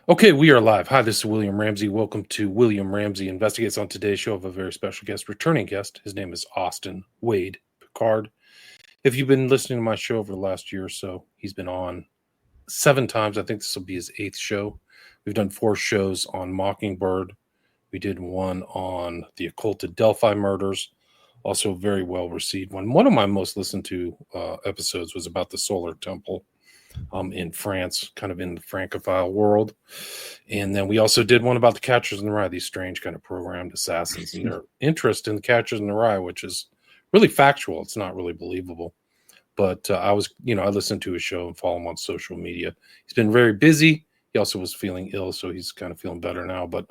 Okay, we are live. Hi, this is William Ramsey. Welcome to William Ramsey Investigates. On today's show, I have a very special guest, returning guest. His name is Austin Wade Picard. If you've been listening to my show over the last year or so, he's been on 7 times. I think this will be his 8th show. We've done 4 shows on Mockingbird. We did one on the occulted Delphi murders, also a very well received one. One of my most listened to episodes was about the Solar Temple in France, kind of in the Francophile world. And then we also did one about the Catchers in the Rye, these strange kind of programmed assassins and their interest in the Catchers in the Rye, which is really factual. It's not really believable. But I listened to his show and follow him on social media. He's been very busy. He also was feeling ill, so he's kind of feeling better now. But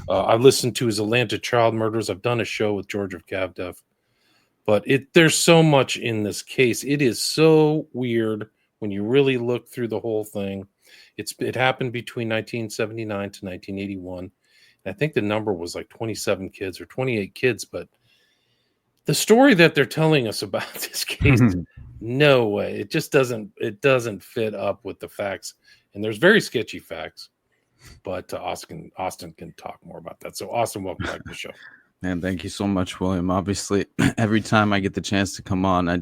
I listened to his Atlanta child murders. I've done a show with George of Cavdef. But there's so much in this case. It is so weird when you really look through the whole thing. It happened between 1979 to 1981. And I think the number was like 27 kids or 28 kids. But the story that they're telling us about this case, no way. It just doesn't fit up with the facts. And there's very sketchy facts. But Austin can talk more about that. So Austin, welcome back to the show. Man, thank you so much, William. Obviously, every time I get the chance to come on, I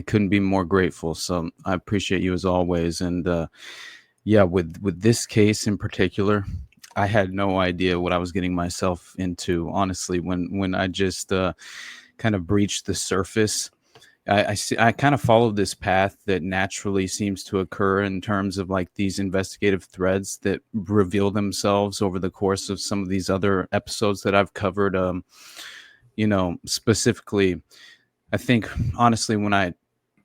couldn't be more grateful. So I appreciate you as always. And with this case in particular, I had no idea what I was getting myself into. Honestly, when I just kind of breached the surface, I kind of followed this path that naturally seems to occur in terms of like these investigative threads that reveal themselves over the course of some of these other episodes that I've covered. Specifically, I think honestly, when I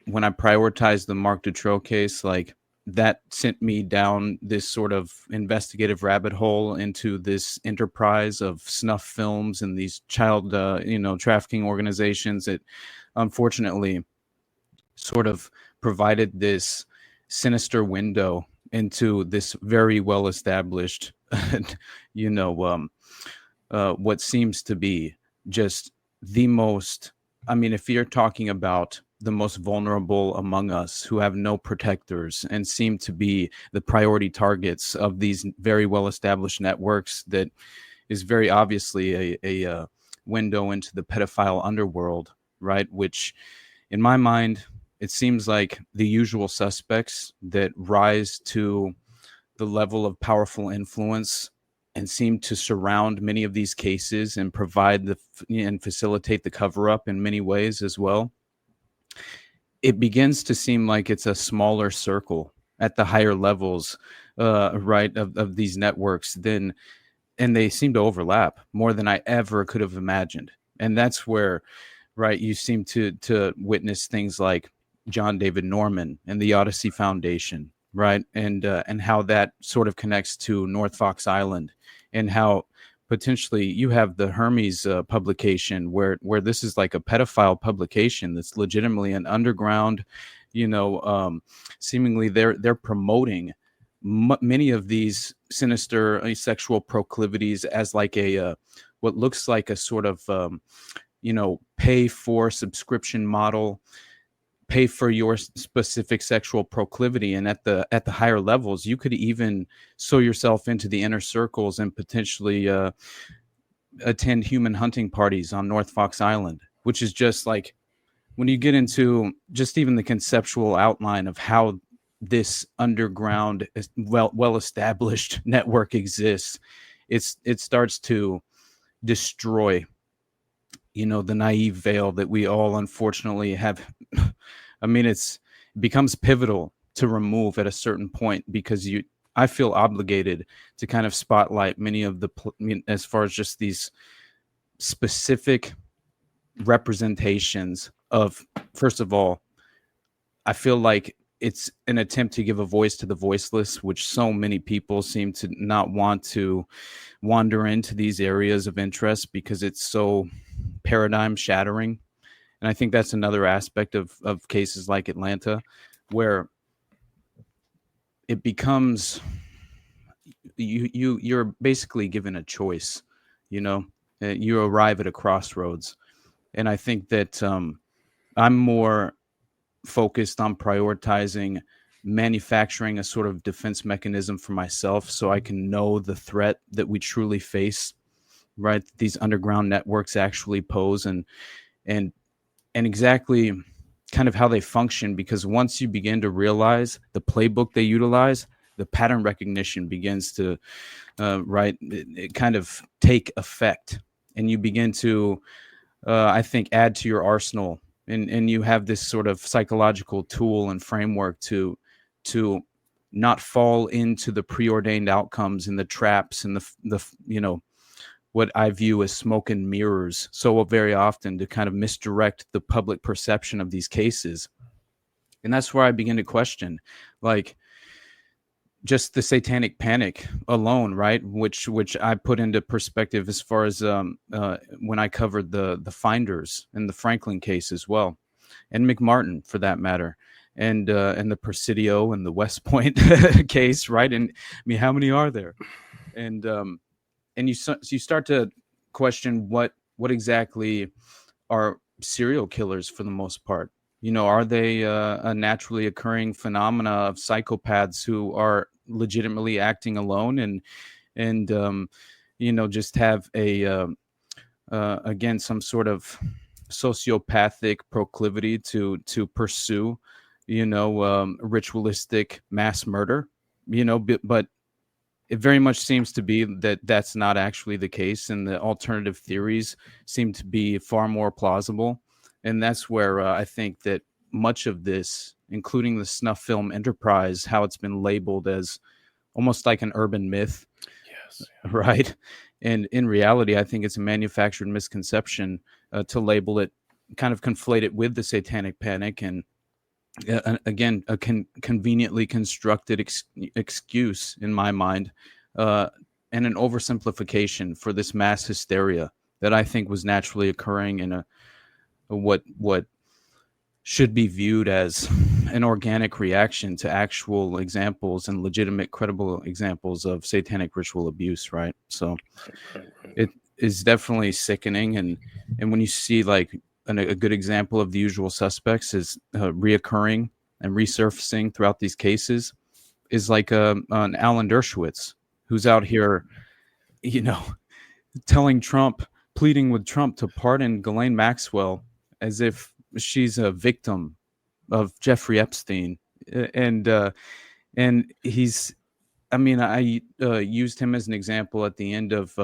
prioritized the Marc Dutroux case, like that sent me down this sort of investigative rabbit hole into this enterprise of snuff films and these child, trafficking organizations that unfortunately sort of provided this sinister window into this very well established, what seems to be just the most, if you're talking about the most vulnerable among us who have no protectors and seem to be the priority targets of these very well established networks, that is very obviously a window into the pedophile underworld, right? Which in my mind, it seems like the usual suspects that rise to the level of powerful influence and seem to surround many of these cases and provide and facilitate the cover up in many ways as well. It begins to seem like it's a smaller circle at the higher levels, right, of these networks and they seem to overlap more than I ever could have imagined. And that's where, right, you seem to witness things like John David Norman and the Odyssey Foundation, right, and how that sort of connects to North Fox Island, and how potentially you have the Hermes publication where this is like a pedophile publication that's legitimately an underground, seemingly they're promoting many of these sinister sexual proclivities as like a what looks like a sort of pay for subscription model, pay for your specific sexual proclivity. And at the higher levels, you could even sow yourself into the inner circles and potentially attend human hunting parties on North Fox Island, which is just like, when you get into just even the conceptual outline of how this underground well-established network exists, it starts to destroy the naive veil that we all unfortunately have. It becomes pivotal to remove at a certain point, because I feel obligated to kind of spotlight many of as far as just these specific representations of, first of all, I feel like it's an attempt to give a voice to the voiceless, which so many people seem to not want to wander into these areas of interest because it's so paradigm shattering. And I think that's another aspect of cases like Atlanta, where it becomes you're basically given a choice. You arrive at a crossroads, and I think that I'm more focused on prioritizing manufacturing a sort of defense mechanism for myself so I can know the threat that we truly face, right? These underground networks actually pose, and exactly kind of how they function, because once you begin to realize the playbook they utilize, the pattern recognition begins to it kind of take effect, and you begin to I think add to your arsenal, and you have this sort of psychological tool and framework to not fall into the preordained outcomes and the traps and the what I view as smoke and mirrors so very often to kind of misdirect the public perception of these cases. And that's where I begin to question, like, just the satanic panic alone, right? Which I put into perspective as far as when I covered the Finders and the Franklin case as well, and McMartin for that matter, and the Presidio and the West Point case, right? And I mean, how many are there? And you start to question what exactly are serial killers for the most part. Are they a naturally occurring phenomena of psychopaths who are legitimately acting alone and just have a again some sort of sociopathic proclivity to pursue ritualistic mass murder, but it very much seems to be that that's not actually the case, and the alternative theories seem to be far more plausible. And that's where I think that much of this, including the snuff film enterprise, how it's been labeled as almost like an urban myth. Yes. Right. And in reality, I think it's a manufactured misconception to label it, kind of conflate it with the satanic panic, and again, a conveniently constructed excuse in my mind, and an oversimplification for this mass hysteria that I think was naturally occurring in what should be viewed as an organic reaction to actual examples and legitimate, credible examples of satanic ritual abuse, right? So it is definitely sickening, and when you see like a good example of the usual suspects is reoccurring and resurfacing throughout these cases is like an Alan Dershowitz, who's out here, pleading with Trump to pardon Ghislaine Maxwell as if she's a victim of Jeffrey Epstein. And he's, I used him as an example at the end of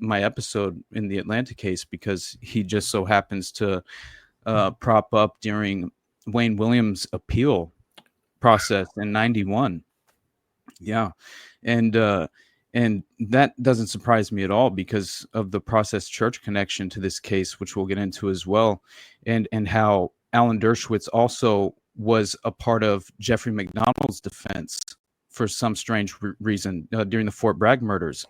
my episode in the Atlanta case because he just so happens to prop up during Wayne Williams' appeal process in 91. Yeah. And that doesn't surprise me at all because of the Process Church connection to this case, which we'll get into as well. And how Alan Dershowitz also was a part of Jeffrey McDonald's defense for some strange reason during the Fort Bragg murders.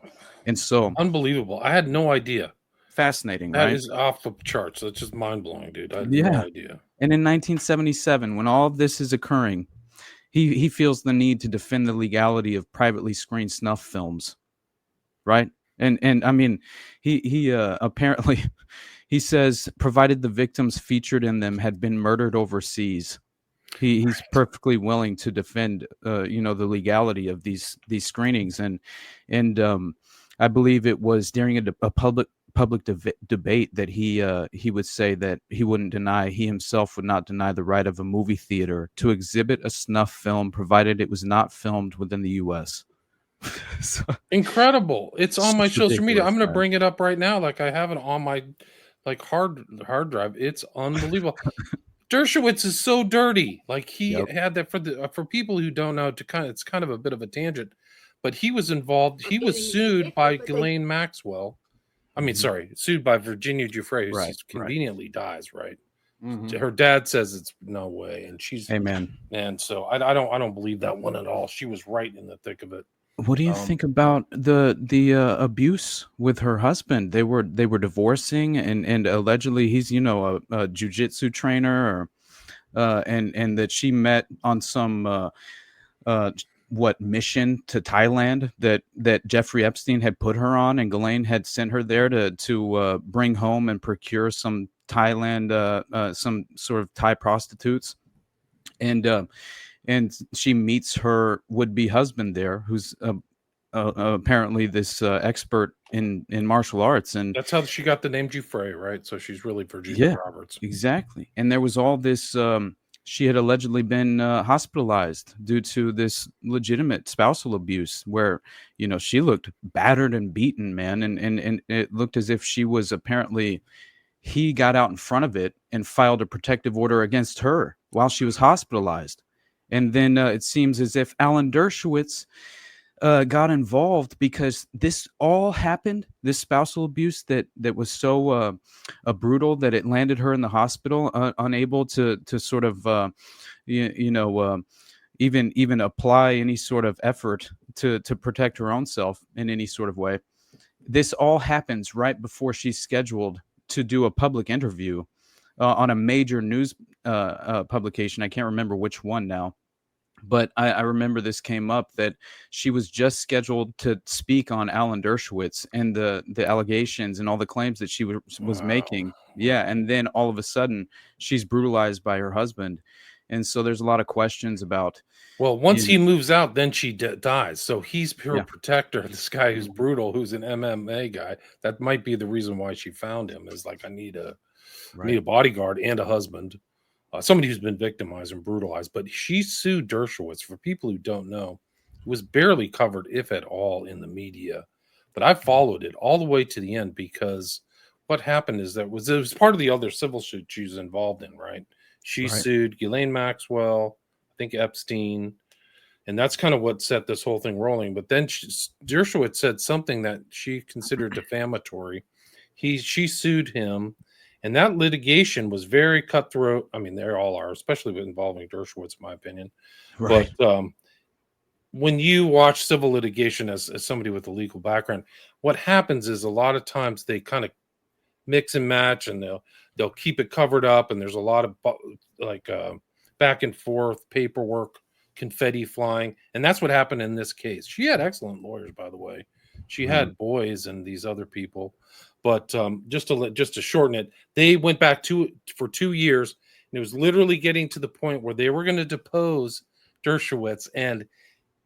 And so unbelievable. I had no idea. Fascinating, that right? That is off the charts. That's just mind-blowing, dude. I had no idea. And in 1977, when all of this is occurring, he feels the need to defend the legality of privately screened snuff films, right? And I mean, he apparently, he says, provided the victims featured in them had been murdered overseas, he's perfectly willing to defend the legality of these screenings. And I believe it was during a public debate that he would say that he himself would not deny the right of a movie theater to exhibit a snuff film provided it was not filmed within the U.S. So, incredible. It's on my social media. I'm going to bring it up right now. Like I have it on my hard drive. It's unbelievable. Dershowitz is so dirty. Like he had that for people who don't know, it's kind of a bit of a tangent, but he was involved. He was sued by Ghislaine Maxwell. Sued by Virginia Giuffre, who conveniently dies, right? Mm-hmm. Her dad says it's no way, and she's amen. And so I don't believe that one at all. She was right in the thick of it. What do you think about the abuse with her husband? They were divorcing, and allegedly he's a jiu-jitsu trainer, and that she met on some mission to Thailand that Jeffrey Epstein had put her on, and Ghislaine had sent her there to bring home and procure some Thailand some sort of Thai prostitutes, and and she meets her would-be husband there, who's apparently this expert in martial arts. And That's how she got the name Giuffre, right? So she's really Virginia yeah, Roberts. exactly. And there was all this. She had allegedly been hospitalized due to this legitimate spousal abuse, where she looked battered and beaten, man, and it looked as if she was apparently. He got out in front of it and filed a protective order against her while she was hospitalized. And then it seems as if Alan Dershowitz got involved because this all happened, this spousal abuse that was so brutal that it landed her in the hospital, unable to sort of, even apply any sort of effort to protect her own self in any sort of way. This all happens right before she's scheduled to do a public interview on a major news publication. I can't remember which one now, but I remember this came up that she was just scheduled to speak on Alan Dershowitz and the allegations and all the claims that she was making. Yeah, and then all of a sudden she's brutalized by her husband, and so there's a lot of questions about. Well, once he moves out, then she dies. So he's her protector. This guy who's brutal, who's an MMA guy. That might be the reason why she found him. Is like, I need a bodyguard and a husband, somebody who's been victimized and brutalized. But she sued Dershowitz. For people who don't know, it was barely covered, if at all, in the media. But I followed it all the way to the end because what happened is that it was part of the other civil suit she was involved in. Right? She sued Ghislaine Maxwell. I think Epstein, and that's kind of what set this whole thing rolling. But then Dershowitz said something that she considered defamatory. She sued him, and that litigation was very cutthroat. I mean, they all are, especially involving Dershowitz, in my opinion. Right. But when you watch civil litigation as somebody with a legal background, what happens is a lot of times they kind of mix and match, and they'll keep it covered up, and there's a lot of back and forth paperwork, confetti flying, and that's what happened in this case. She had excellent lawyers, by the way. She had Boys and these other people, but just to shorten it, they went back for 2 years, and it was literally getting to the point where they were going to depose Dershowitz, and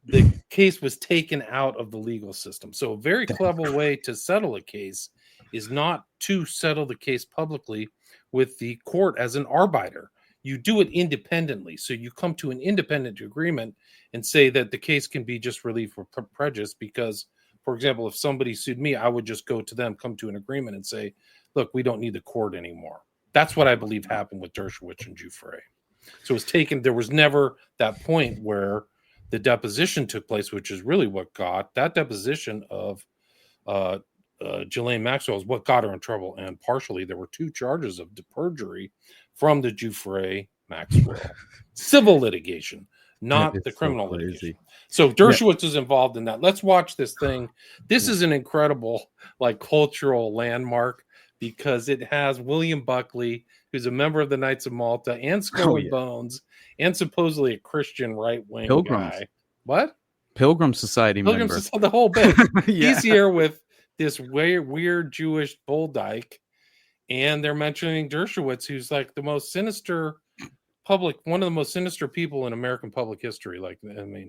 the case was taken out of the legal system. So a very clever way to settle a case is not to settle the case publicly with the court as an arbiter. You do it independently. So you come to an independent agreement and say that the case can be just relieved for prejudice because, for example, if somebody sued me, I would just go to them, come to an agreement and say, look, we don't need the court anymore. That's what I believe happened with Dershowitz and Giuffre. So it was taken. There was never that point where the deposition took place, which is really what got that deposition of Ghislaine Maxwell is what got her in trouble. And partially there were 2 charges of perjury from the Giuffre Maxwell civil litigation, not the criminal litigation. So Dershowitz is involved in that. Let's watch this thing. This is an incredible cultural landmark because it has William Buckley, who's a member of the Knights of Malta, and Skull and Bones, and supposedly a Christian right-wing guy. What? Pilgrim Society member. The whole bit. He's here with this weird Jewish bull dyke, and they're mentioning Dershowitz, who's like the most sinister one of the most sinister people in American public history.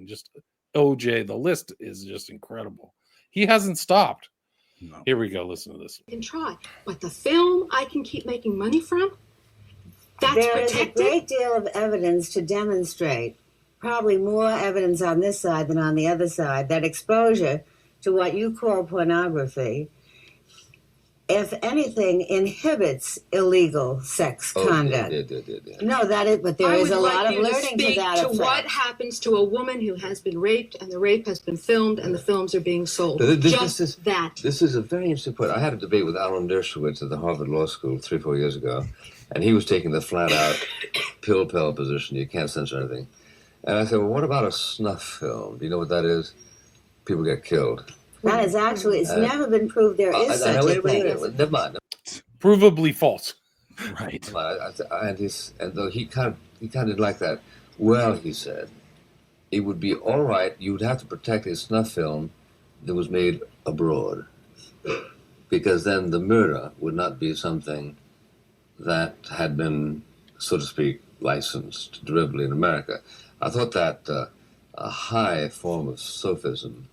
Just OJ, the list is just incredible. He hasn't stopped. No. Here we go. Listen to this. You can try, but the film I can keep making money from, that's there protected. There is a great deal of evidence to demonstrate, probably more evidence on this side than on the other side, that exposure to what you call pornography, if anything, inhibits illegal sex conduct. No, but there is a lot of learning to that effect. What happens to a woman who has been raped and the rape has been filmed and the films are being sold? This is a very interesting point. I had a debate with Alan Dershowitz at the Harvard Law School 3-4 years ago, and he was taking the flat-out pill position. You can't censor anything. And I said, well, what about a snuff film? Do you know what that is? People get killed. That is actually, it's never been proved there is such a thing. Never mind. Provably false. Right. And though he kind of didn't like that. Well, he said, it would be all right. You would have to protect a snuff film that was made abroad, because then the murder would not be something that had been, so to speak, licensed derivatively in America. I thought that a high form of sophism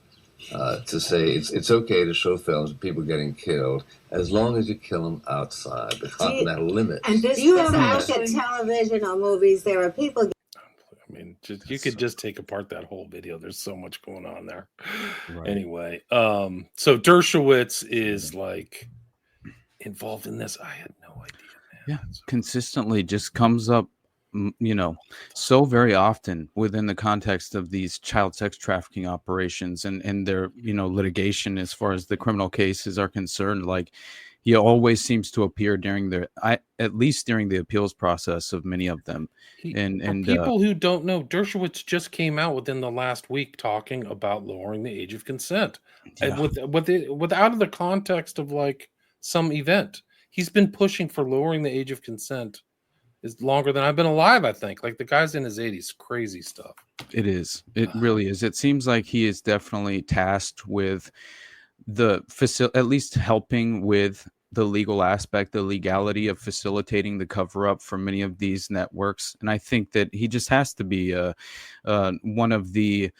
to say it's okay to show films of people getting killed as long as you kill them outside. The continental limits. And this, Do you this ever look actually- at television or movies? There are people. I mean, you could just take apart that whole video. There's so much going on there. Right. Anyway, so Dershowitz is like involved in this. I had no idea, man. Yeah, consistently just comes up, so very often within the context of these child sex trafficking operations and their, litigation as far as the criminal cases are concerned. Like, he always seems to appear at least during the appeals process of many of them. And people who don't know, Dershowitz just came out within the last week talking about lowering the age of consent, and without the context of like some event. He's been pushing for lowering the age of consent is longer than I've been alive, I think. Like, the guy's in his 80s. Crazy stuff. It is. It really is. It seems like he is definitely tasked with at least helping with the legal aspect, the legality of facilitating the cover up for many of these networks. And I think that he just has to be one of the,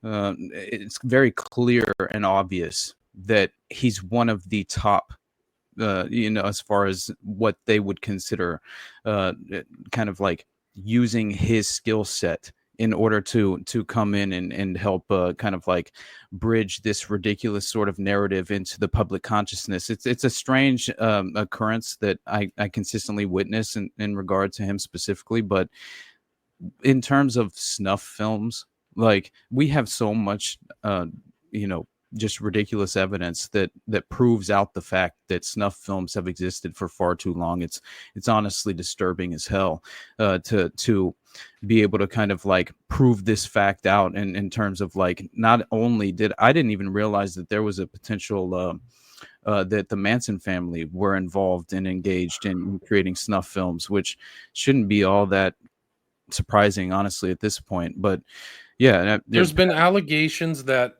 it's very clear and obvious that he's one of the top, as far as what they would consider kind of like using his skill set in order to come in and help kind of like bridge this ridiculous sort of narrative into the public consciousness. It's a strange occurrence that I consistently witness in regard to him specifically. But in terms of snuff films, like, we have so much, just ridiculous evidence that proves out the fact that snuff films have existed for far too long. It's honestly disturbing as hell to be able to kind of like prove this fact out in terms of like, not only I didn't even realize that there was a potential that the Manson family were involved and engaged in creating snuff films, which shouldn't be all that surprising, honestly, at this point. But yeah, there's been allegations that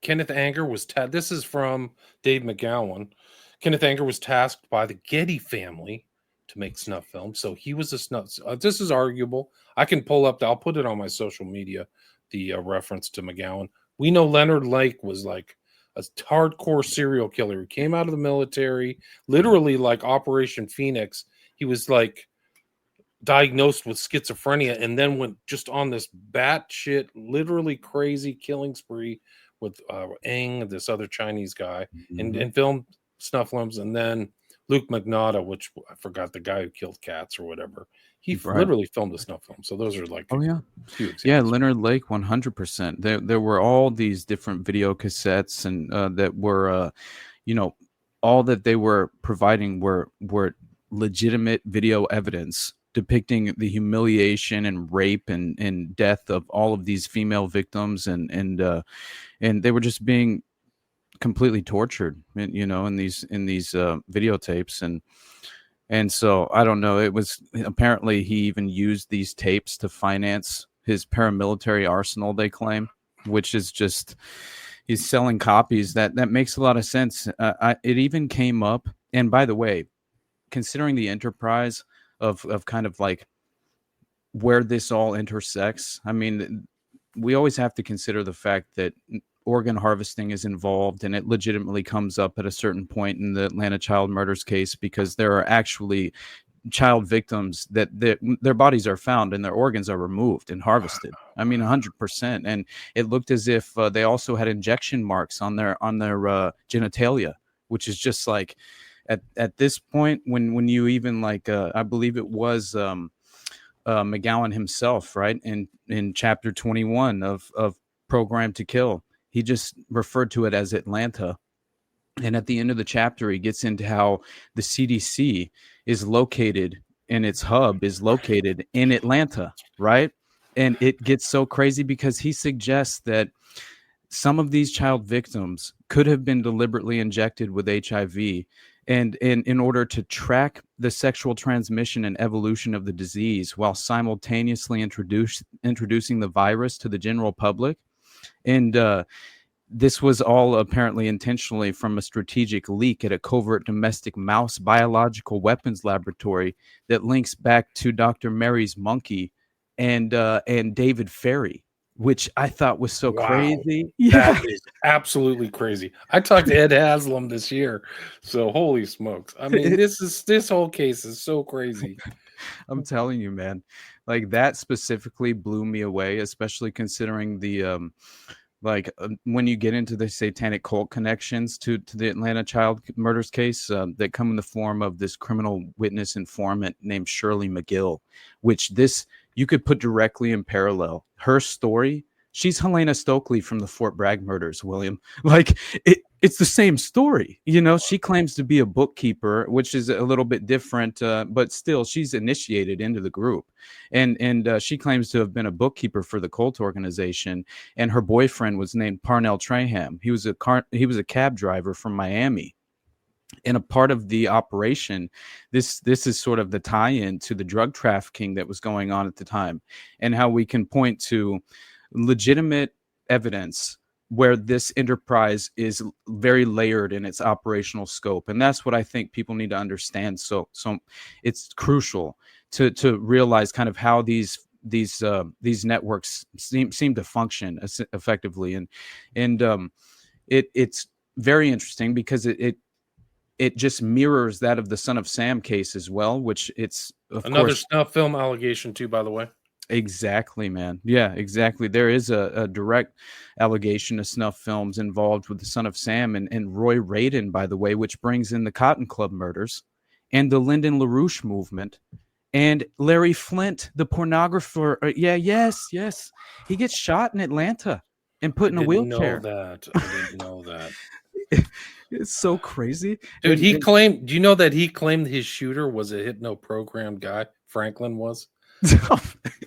Kenneth Anger was this is from Dave McGowan. Kenneth Anger was tasked by the Getty family to make snuff films, so he was a snuff. This is arguable. I can pull up. I'll put it on my social media. The reference to McGowan. We know Leonard Lake was like a hardcore serial killer. He came out of the military, literally like Operation Phoenix. He was like diagnosed with schizophrenia and then went just on this batshit, literally crazy killing spree with Eng, this other Chinese guy, and filmed snuff films. And then Luke Magnotta, which I forgot, the guy who killed cats or whatever, he literally filmed a snuff film. So those are like Leonard Lake, 100%. There were all these different video cassettes and that were all that they were providing were legitimate video evidence depicting the humiliation and rape and death of all of these female victims, and they were just being completely tortured, in these videotapes, and so I don't know. It was apparently he even used these tapes to finance his paramilitary arsenal, they claim, which is just, he's selling copies. That makes a lot of sense. It even came up, and by the way, considering the enterprise of kind of like where this all intersects, I mean, we always have to consider the fact that organ harvesting is involved, and it legitimately comes up at a certain point in the Atlanta child murders case, because there are actually child victims that their bodies are found and their organs are removed and harvested. I mean, 100%. And it looked as if they also had injection marks on their genitalia, which is just like, at this point, when you even like, I believe it was McGowan himself, right, in chapter 21 of Program to Kill, he just referred to it as Atlanta. And at the end of the chapter, he gets into how the CDC is located and its hub is located in Atlanta, right? And it gets so crazy because he suggests that some of these child victims could have been deliberately injected with HIV, and in order to track the sexual transmission and evolution of the disease while simultaneously introducing the virus to the general public. And this was all apparently intentionally from a strategic leak at a covert domestic mouse biological weapons laboratory that links back to Dr. Mary's monkey and David Ferry, which I thought was so Wow. crazy. Yeah, That is absolutely crazy. I talked to Ed Haslam this year, so holy smokes. I mean, this whole case is so crazy. I'm telling you, man, like that specifically blew me away, especially considering the when you get into the satanic cult connections to the Atlanta child murders case that come in the form of this criminal witness informant named Shirley McGill, which you could put directly in parallel. Her story, she's Helena Stokely from the Fort Bragg murders, William. Like it's the same story. You know, she claims to be a bookkeeper, which is a little bit different, but still she's initiated into the group. And she claims to have been a bookkeeper for the cult organization. And her boyfriend was named Parnell Traham. He was a cab driver from Miami. And a part of the operation, this is sort of the tie-in to the drug trafficking that was going on at the time, and how we can point to legitimate evidence where this enterprise is very layered in its operational scope. And that's what I think people need to understand. So it's crucial to realize kind of how these networks seem to function effectively. And it's very interesting because it just mirrors that of the Son of Sam case as well, which it's another snuff film allegation too, by the way. Exactly, man. Yeah, exactly. There is a direct allegation of snuff films involved with the Son of Sam and Roy Radin, by the way, which brings in the Cotton Club murders and the Lyndon LaRouche movement and Larry Flint, the pornographer. Yes. He gets shot in Atlanta and put in a wheelchair. I didn't know that. It's so crazy. Dude, he claimed, do you know that he claimed his shooter was a hypno-programmed guy? Franklin was?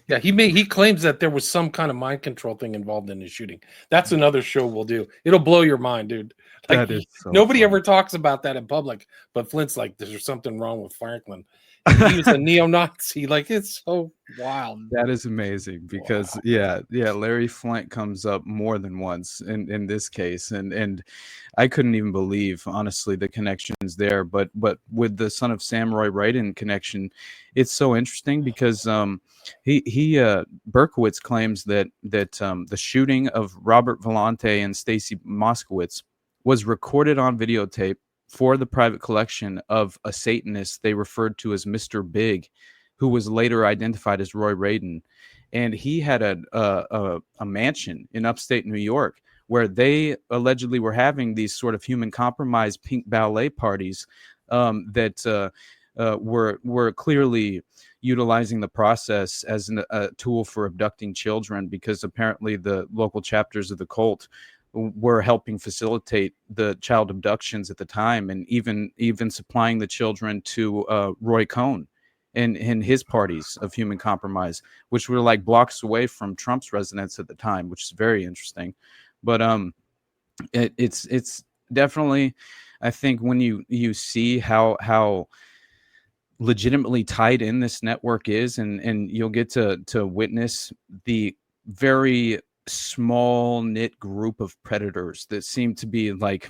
Yeah, he claims that there was some kind of mind control thing involved in his shooting. That's another show we'll do. It'll blow your mind, dude. Like, that is so nobody funny. ever talks about that in public, but Flint's like, there's something wrong with Franklin. He was a neo-Nazi. Like, it's so wild. That is amazing because Larry Flint comes up more than once in this case, and I couldn't even believe, honestly, the connections there. But with the Son of Sam Roy Radin connection, it's so interesting because Berkowitz claims that the shooting of Robert Vellante and Stacy Moskowitz was recorded on videotape for the private collection of a Satanist they referred to as Mr. Big, who was later identified as Roy Radin. And he had a mansion in upstate New York where they allegedly were having these sort of human compromise pink ballet parties that were clearly utilizing the process as a tool for abducting children, because apparently the local chapters of the cult were helping facilitate the child abductions at the time, and even supplying the children to Roy Cohn and his parties of human compromise, which were like blocks away from Trump's residence at the time, which is very interesting. But it's definitely, I think, when you see how legitimately tied in this network is, and you'll get to witness the very small knit group of predators that seem to be like,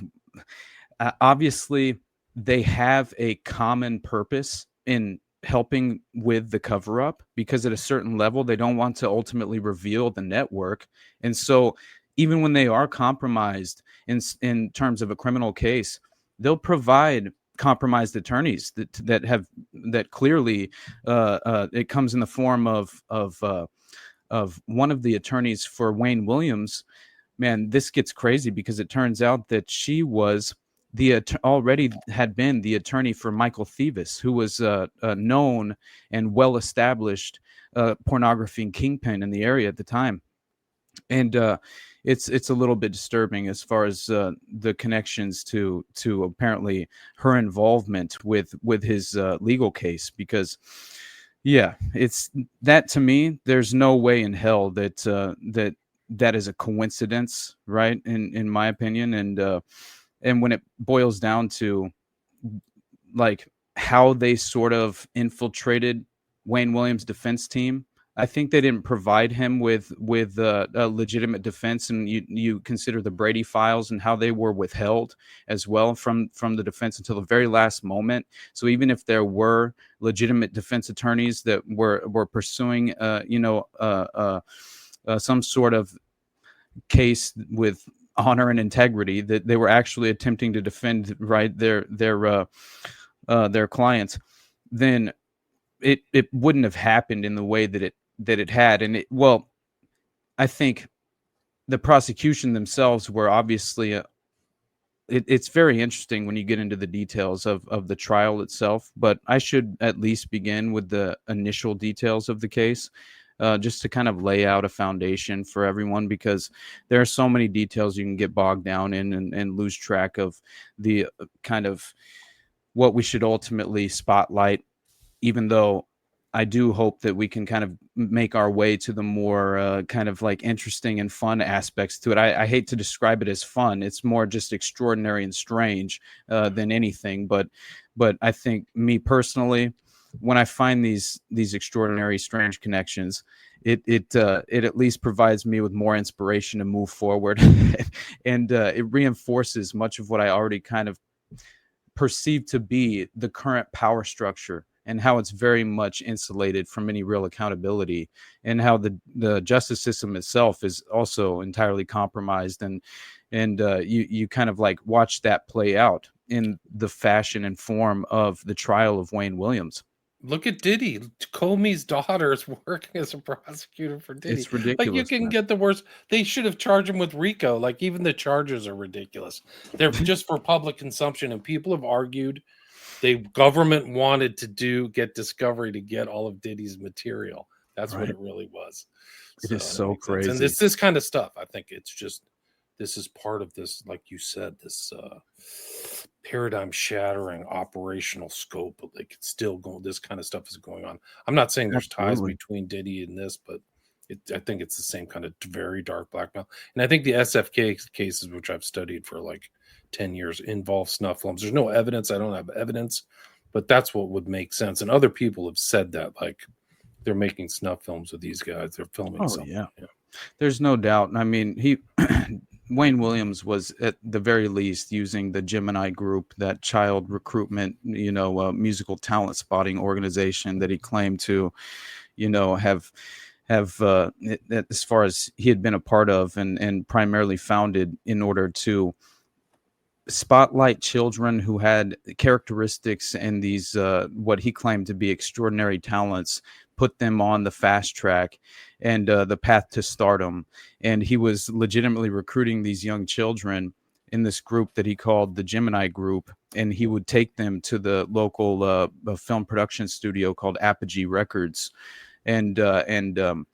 obviously they have a common purpose in helping with the cover up, because at a certain level they don't want to ultimately reveal the network. And so even when they are compromised in terms of a criminal case, they'll provide compromised attorneys that clearly it comes in the form of one of the attorneys for Wayne Williams. Man, this gets crazy because it turns out that she was already had been the attorney for Michael Thievis, who was a known and well-established pornography kingpin in the area at the time. And it's a little bit disturbing as far as the connections to apparently her involvement with his legal case, because it's that, to me, there's no way in hell that is a coincidence, right? In my opinion. And when it boils down to like how they sort of infiltrated Wayne Williams' defense team, I think they didn't provide him with a legitimate defense, and you consider the Brady files and how they were withheld as well from the defense until the very last moment. So even if there were legitimate defense attorneys that were pursuing some sort of case with honor and integrity, that they were actually attempting to defend their clients, then it wouldn't have happened in the way that it had. And I think the prosecution themselves were obviously it's very interesting when you get into the details of the trial itself, but I should at least begin with the initial details of the case, just to kind of lay out a foundation for everyone, because there are so many details you can get bogged down in and lose track of the kind of what we should ultimately spotlight, even though I do hope that we can kind of make our way to the more kind of like interesting and fun aspects to it. I hate to describe it as fun. It's more just extraordinary and strange than anything. But I think, me personally, when I find these extraordinary, strange connections, it at least provides me with more inspiration to move forward. And it reinforces much of what I already kind of perceive to be the current power structure, and how it's very much insulated from any real accountability, and how the justice system itself is also entirely compromised. And you kind of like watch that play out in the fashion and form of the trial of Wayne Williams. Look at Diddy. Comey's daughter is working as a prosecutor for Diddy. It's ridiculous. Like, you can get the worst. They should have charged him with RICO. Like, even the charges are ridiculous. They're just for public consumption, and people have argued. The government wanted to get discovery to get all of Diddy's material. That's right. What it really was. It is so crazy. And this kind of stuff, I think it's just, this is part of this, like you said, this paradigm shattering operational scope. Like, it's still going, this kind of stuff is going on. I'm not saying there's ties between Diddy and this, but I think it's the same kind of very dark blackmail. And I think the SFK cases, which I've studied for like 10 years, involve snuff films. There's no evidence. I don't have evidence, but that's what would make sense. And other people have said that, like, they're making snuff films with these guys. They're filming something. Yeah. There's no doubt. I mean, Wayne Williams was at the very least using the Gemini Group, that child recruitment, musical talent spotting organization that he claimed to, have as far as he had been a part of and primarily founded in order to spotlight children who had characteristics and these what he claimed to be extraordinary talents, put them on the fast track and the path to stardom. And he was legitimately recruiting these young children in this group that he called the Gemini Group, and he would take them to the local film production studio called Apogee Records and Hotlanta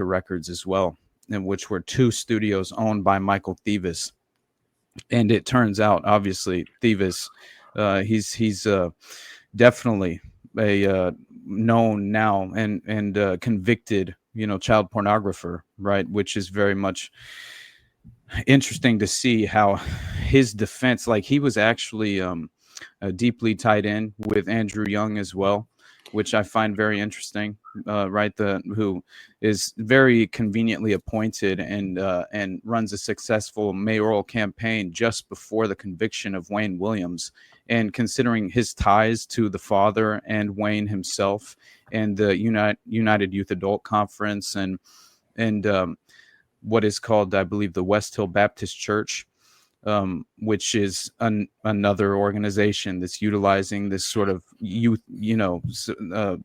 Records as well, and which were two studios owned by Michael Thevis. And it turns out, obviously, Thevis, he's definitely a known now and convicted, child pornographer, right? Which is very much interesting to see how his defense, like, he was actually deeply tied in with Andrew Young as well, which I find very interesting, right? Who is very conveniently appointed and runs a successful mayoral campaign just before the conviction of Wayne Williams. And considering his ties to the father and Wayne himself and the United Youth Adult Conference and what is called, I believe, the West Hill Baptist Church, which is another organization that's utilizing this sort of youth,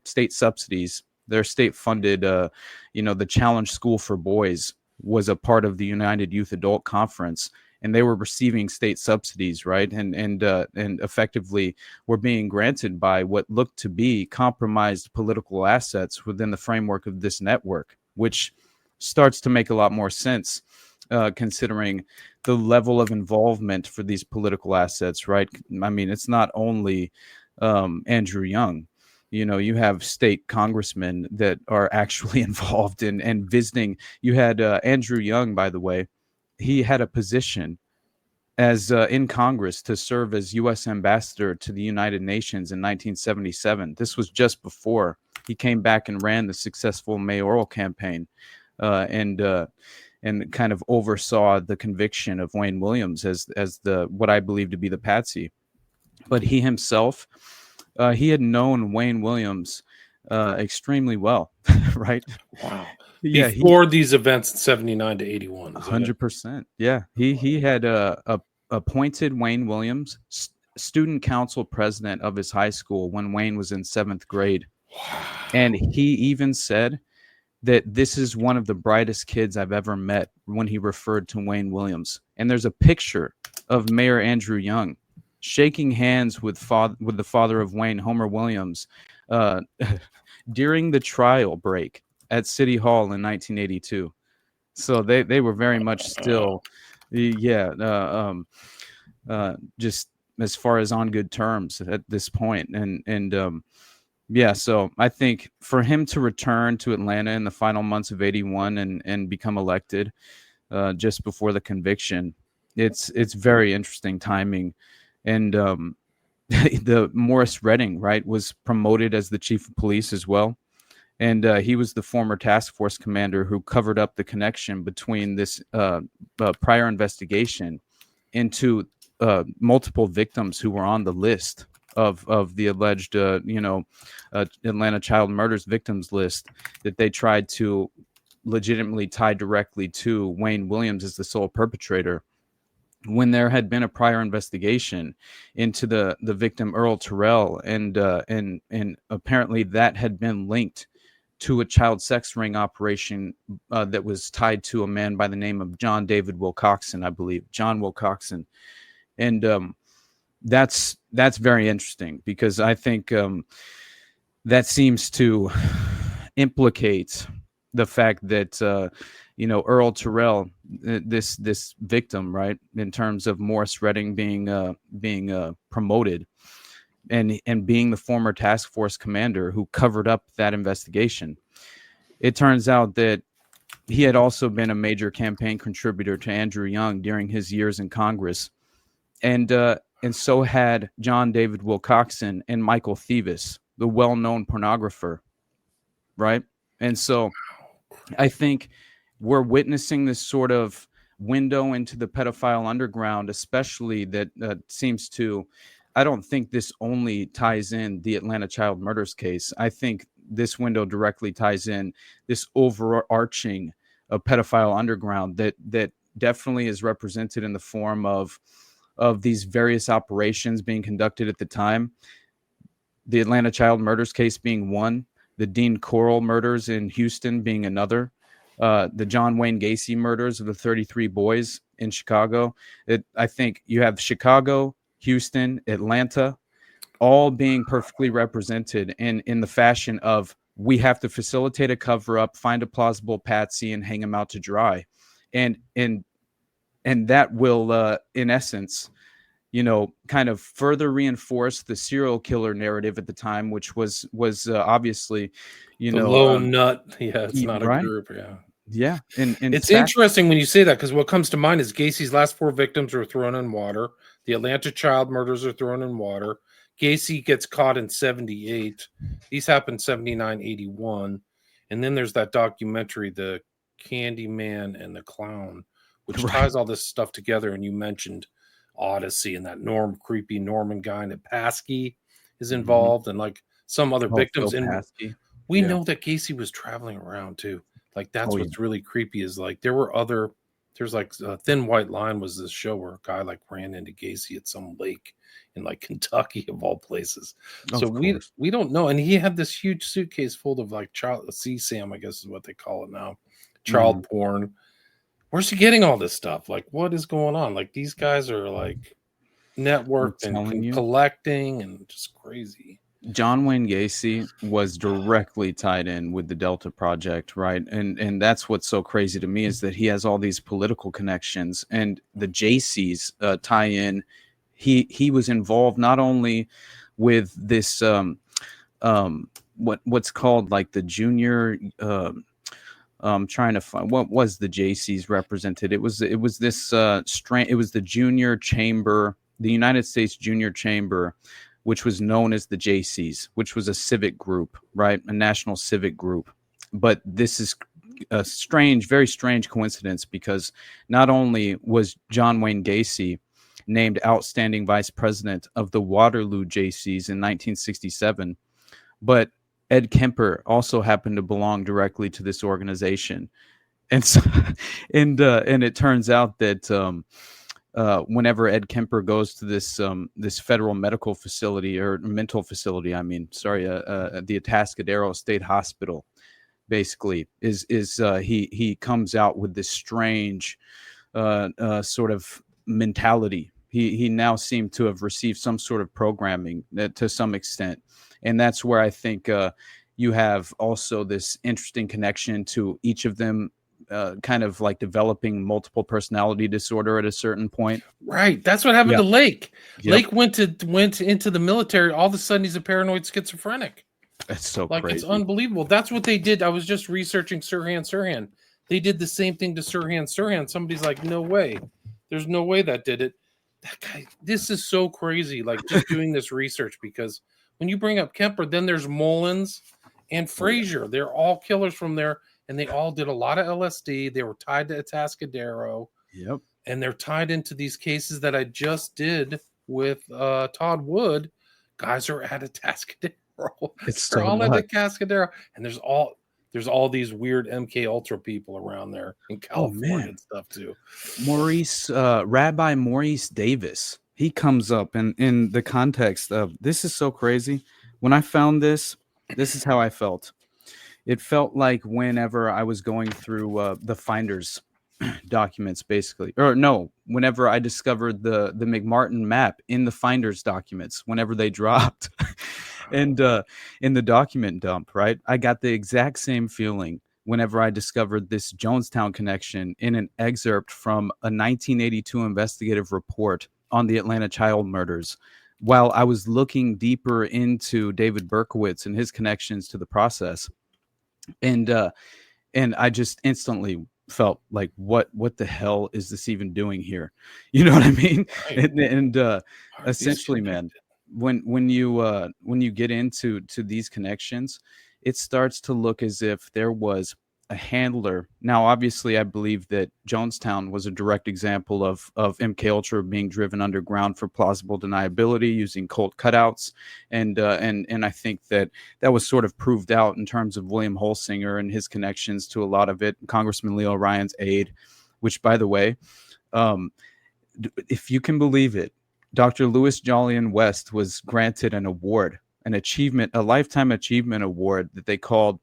state subsidies. They're state-funded. The Challenge School for Boys was a part of the United Youth Adult Conference, and they were receiving state subsidies, right? And effectively were being granted by what looked to be compromised political assets within the framework of this network, which starts to make a lot more sense. Considering the level of involvement for these political assets, right? I mean, it's not only Andrew Young. You have state congressmen that are actually involved in visiting. You had Andrew Young, by the way. He had a position as in Congress to serve as U.S. ambassador to the United Nations in 1977. This was just before he came back and ran the successful mayoral campaign, and kind of oversaw the conviction of Wayne Williams as the what I believe to be the patsy. But he himself, he had known Wayne Williams extremely well, right? Wow. Yeah, before these events in 79 to 81. 100%. Yeah, he had appointed Wayne Williams student council president of his high school when Wayne was in 7th grade. Wow. And he even said that this is one of the brightest kids I've ever met when he referred to Wayne Williams. And there's a picture of Mayor Andrew Young shaking hands with the father of Wayne, Homer Williams, during the trial break at City Hall in 1982. So they were very much still, just as far as on good terms at this point. And so I think for him to return to Atlanta in the final months of 81 and become elected just before the conviction, it's very interesting timing. And the Morris Redding, right, was promoted as the chief of police as well. And he was the former task force commander who covered up the connection between this prior investigation into multiple victims who were on the list of the alleged, Atlanta child murders victims list that they tried to legitimately tie directly to Wayne Williams as the sole perpetrator, when there had been a prior investigation into the victim Earl Terrell, and apparently that had been linked to a child sex ring operation that was tied to a man by the name of John David Wilcoxon, I believe, John Wilcoxon. And that's very interesting, because I think that seems to implicate the fact that Earl Terrell, this victim, right, in terms of Morris Redding being promoted and being the former task force commander who covered up that investigation. It turns out that he had also been a major campaign contributor to Andrew Young during his years in Congress, and so had John David Wilcoxon and Michael Thieves, the well-known pornographer, right? And so I think we're witnessing this sort of window into the pedophile underground, especially that seems to, I don't think this only ties in the Atlanta child murders case. I think this window directly ties in this overarching pedophile underground that definitely is represented in the form of these various operations being conducted at the time. The Atlanta child murders case being one, the Dean Corll murders in Houston being another, the John Wayne Gacy murders of the 33 boys in Chicago. I think you have Chicago, Houston, Atlanta, all being perfectly represented in the fashion of, we have to facilitate a cover up, find a plausible patsy, and hang him out to dry. And that will, in essence, kind of further reinforce the serial killer narrative at the time, which was obviously, the lone nut. Yeah, it's not a right? group. Yeah. Yeah. And it's interesting when you say that, because what comes to mind is Gacy's last 4 victims were thrown in water. The Atlanta child murders are thrown in water. Gacy gets caught in 78. These happened 79, 81. And then there's that documentary, The Candyman and the Clown, which ties all this stuff together. And you mentioned Odyssey and that creepy Norman guy, and Paskey is involved, and like some other victims. And we know that Gacy was traveling around too. Like that's what's really creepy, is like there's like Thin White Line was this show where a guy like ran into Gacy at some lake in like Kentucky of all places. So we don't know. And he had this huge suitcase full of like child CSAM, I guess is what they call it now, child porn. Where's he getting all this stuff? Like, what is going on? Like, these guys are like networked and collecting and just crazy. John Wayne Gacy was directly tied in with the Delta Project, right? And that's what's so crazy to me, is that he has all these political connections, and the JCs tie in. He was involved not only with this what's called like the junior. I'm trying to find what was the JCs represented. It was this it was the junior chamber, the United States Junior Chamber, which was known as the JCs, which was a civic group, right? A national civic group. But this is a strange, very strange coincidence, because not only was John Wayne Gacy named outstanding vice president of the Waterloo JCs in 1967, but Ed Kemper also happened to belong directly to this organization. And so, and it turns out that whenever Ed Kemper goes to this federal medical facility, or mental facility, the Atascadero State Hospital, basically he comes out with this strange sort of mentality. He now seemed to have received some sort of programming to some extent, and that's where I think you have also this interesting connection to each of them. Kind of like developing multiple personality disorder at a certain point. Right. That's what happened to Lake. Yep. Lake went into the military. All of a sudden, he's a paranoid schizophrenic. That's so like crazy. It's unbelievable. That's what they did. I was just researching Sirhan. They did the same thing to Sirhan. Somebody's like, no way. There's no way that did it. That guy, this is so crazy. Like just doing this research, because when you bring up Kemper, then there's Mullins and Frazier. They're all killers from there. And they all did a lot of LSD. They were tied to Atascadero. Yep. And they're tied into these cases that I just did with Todd Wood. Guys are at Atascadero. They're all at Atascadero. And there's all these weird MK Ultra people around there in California and stuff too. Rabbi Maurice Davis. He comes up in the context of, this is so crazy. When I found this is how I felt. It felt like whenever I was going through the Finders documents, basically, or no, whenever I discovered the McMartin map in the Finders documents, whenever they dropped, and in the document dump, right? I got the exact same feeling whenever I discovered this Jonestown connection in an excerpt from a 1982 investigative report on the Atlanta child murders, while I was looking deeper into David Berkowitz and his connections to the process. And I just instantly felt like, what the hell is this even doing here? You know what I mean? Right. And essentially, man, when you get into these connections, it starts to look as if there was a handler. Now, obviously, I believe that Jonestown was a direct example of MK Ultra being driven underground for plausible deniability using cult cutouts, and I think that was sort of proved out in terms of William Holsinger and his connections to a lot of it. Congressman Leo Ryan's aide, which, by the way, if you can believe it, Dr. Louis Jolyon West was granted an award, a lifetime achievement award that they called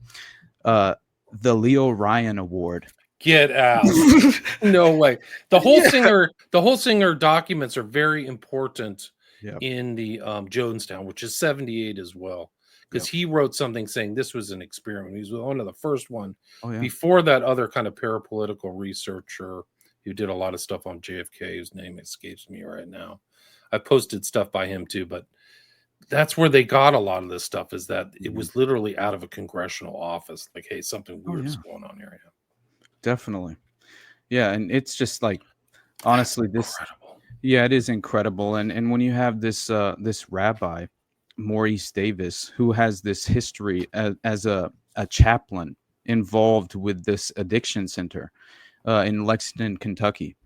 the Leo Ryan Award. Get out. No way. The Holsinger documents are very important in the Jonestown, which is 78 as well, because he wrote something saying this was an experiment. He was one of the first one before that other kind of parapolitical researcher who did a lot of stuff on JFK, whose name escapes me right now. I posted stuff by him too, but that's where they got a lot of this stuff, is that it was literally out of a congressional office. Like, hey, something weird is going on here. Definitely. Yeah. And it's just like, honestly, it is incredible. And when you have this rabbi, Maurice Davis, who has this history as a chaplain involved with this addiction center in Lexington, Kentucky.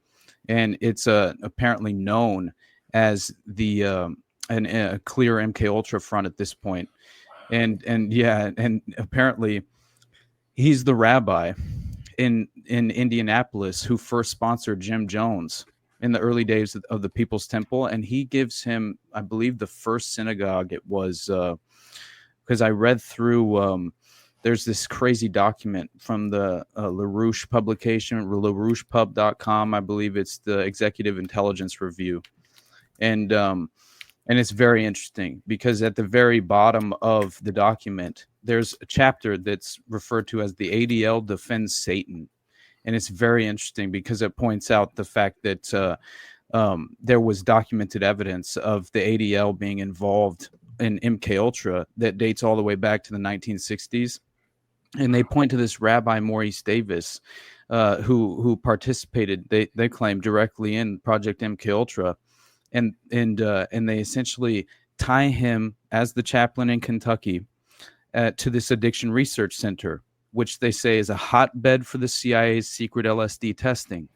And it's apparently known as a clear MK Ultra front at this point. And apparently he's the rabbi in Indianapolis who first sponsored Jim Jones in the early days of the People's Temple. And he gives him, I believe, the first synagogue. It was because I read through there's this crazy document from the LaRouche publication, LaRouchePub.com. I believe it's the Executive Intelligence Review. And it's very interesting because at the very bottom of the document, there's a chapter that's referred to as the ADL Defends Satan. And it's very interesting because it points out the fact that there was documented evidence of the ADL being involved in MK Ultra that dates all the way back to the 1960s. And they point to this Rabbi Maurice Davis, who participated, they claim, directly in Project MK Ultra. And they essentially tie him as the chaplain in Kentucky to this addiction research center, which they say is a hotbed for the CIA's secret LSD testing.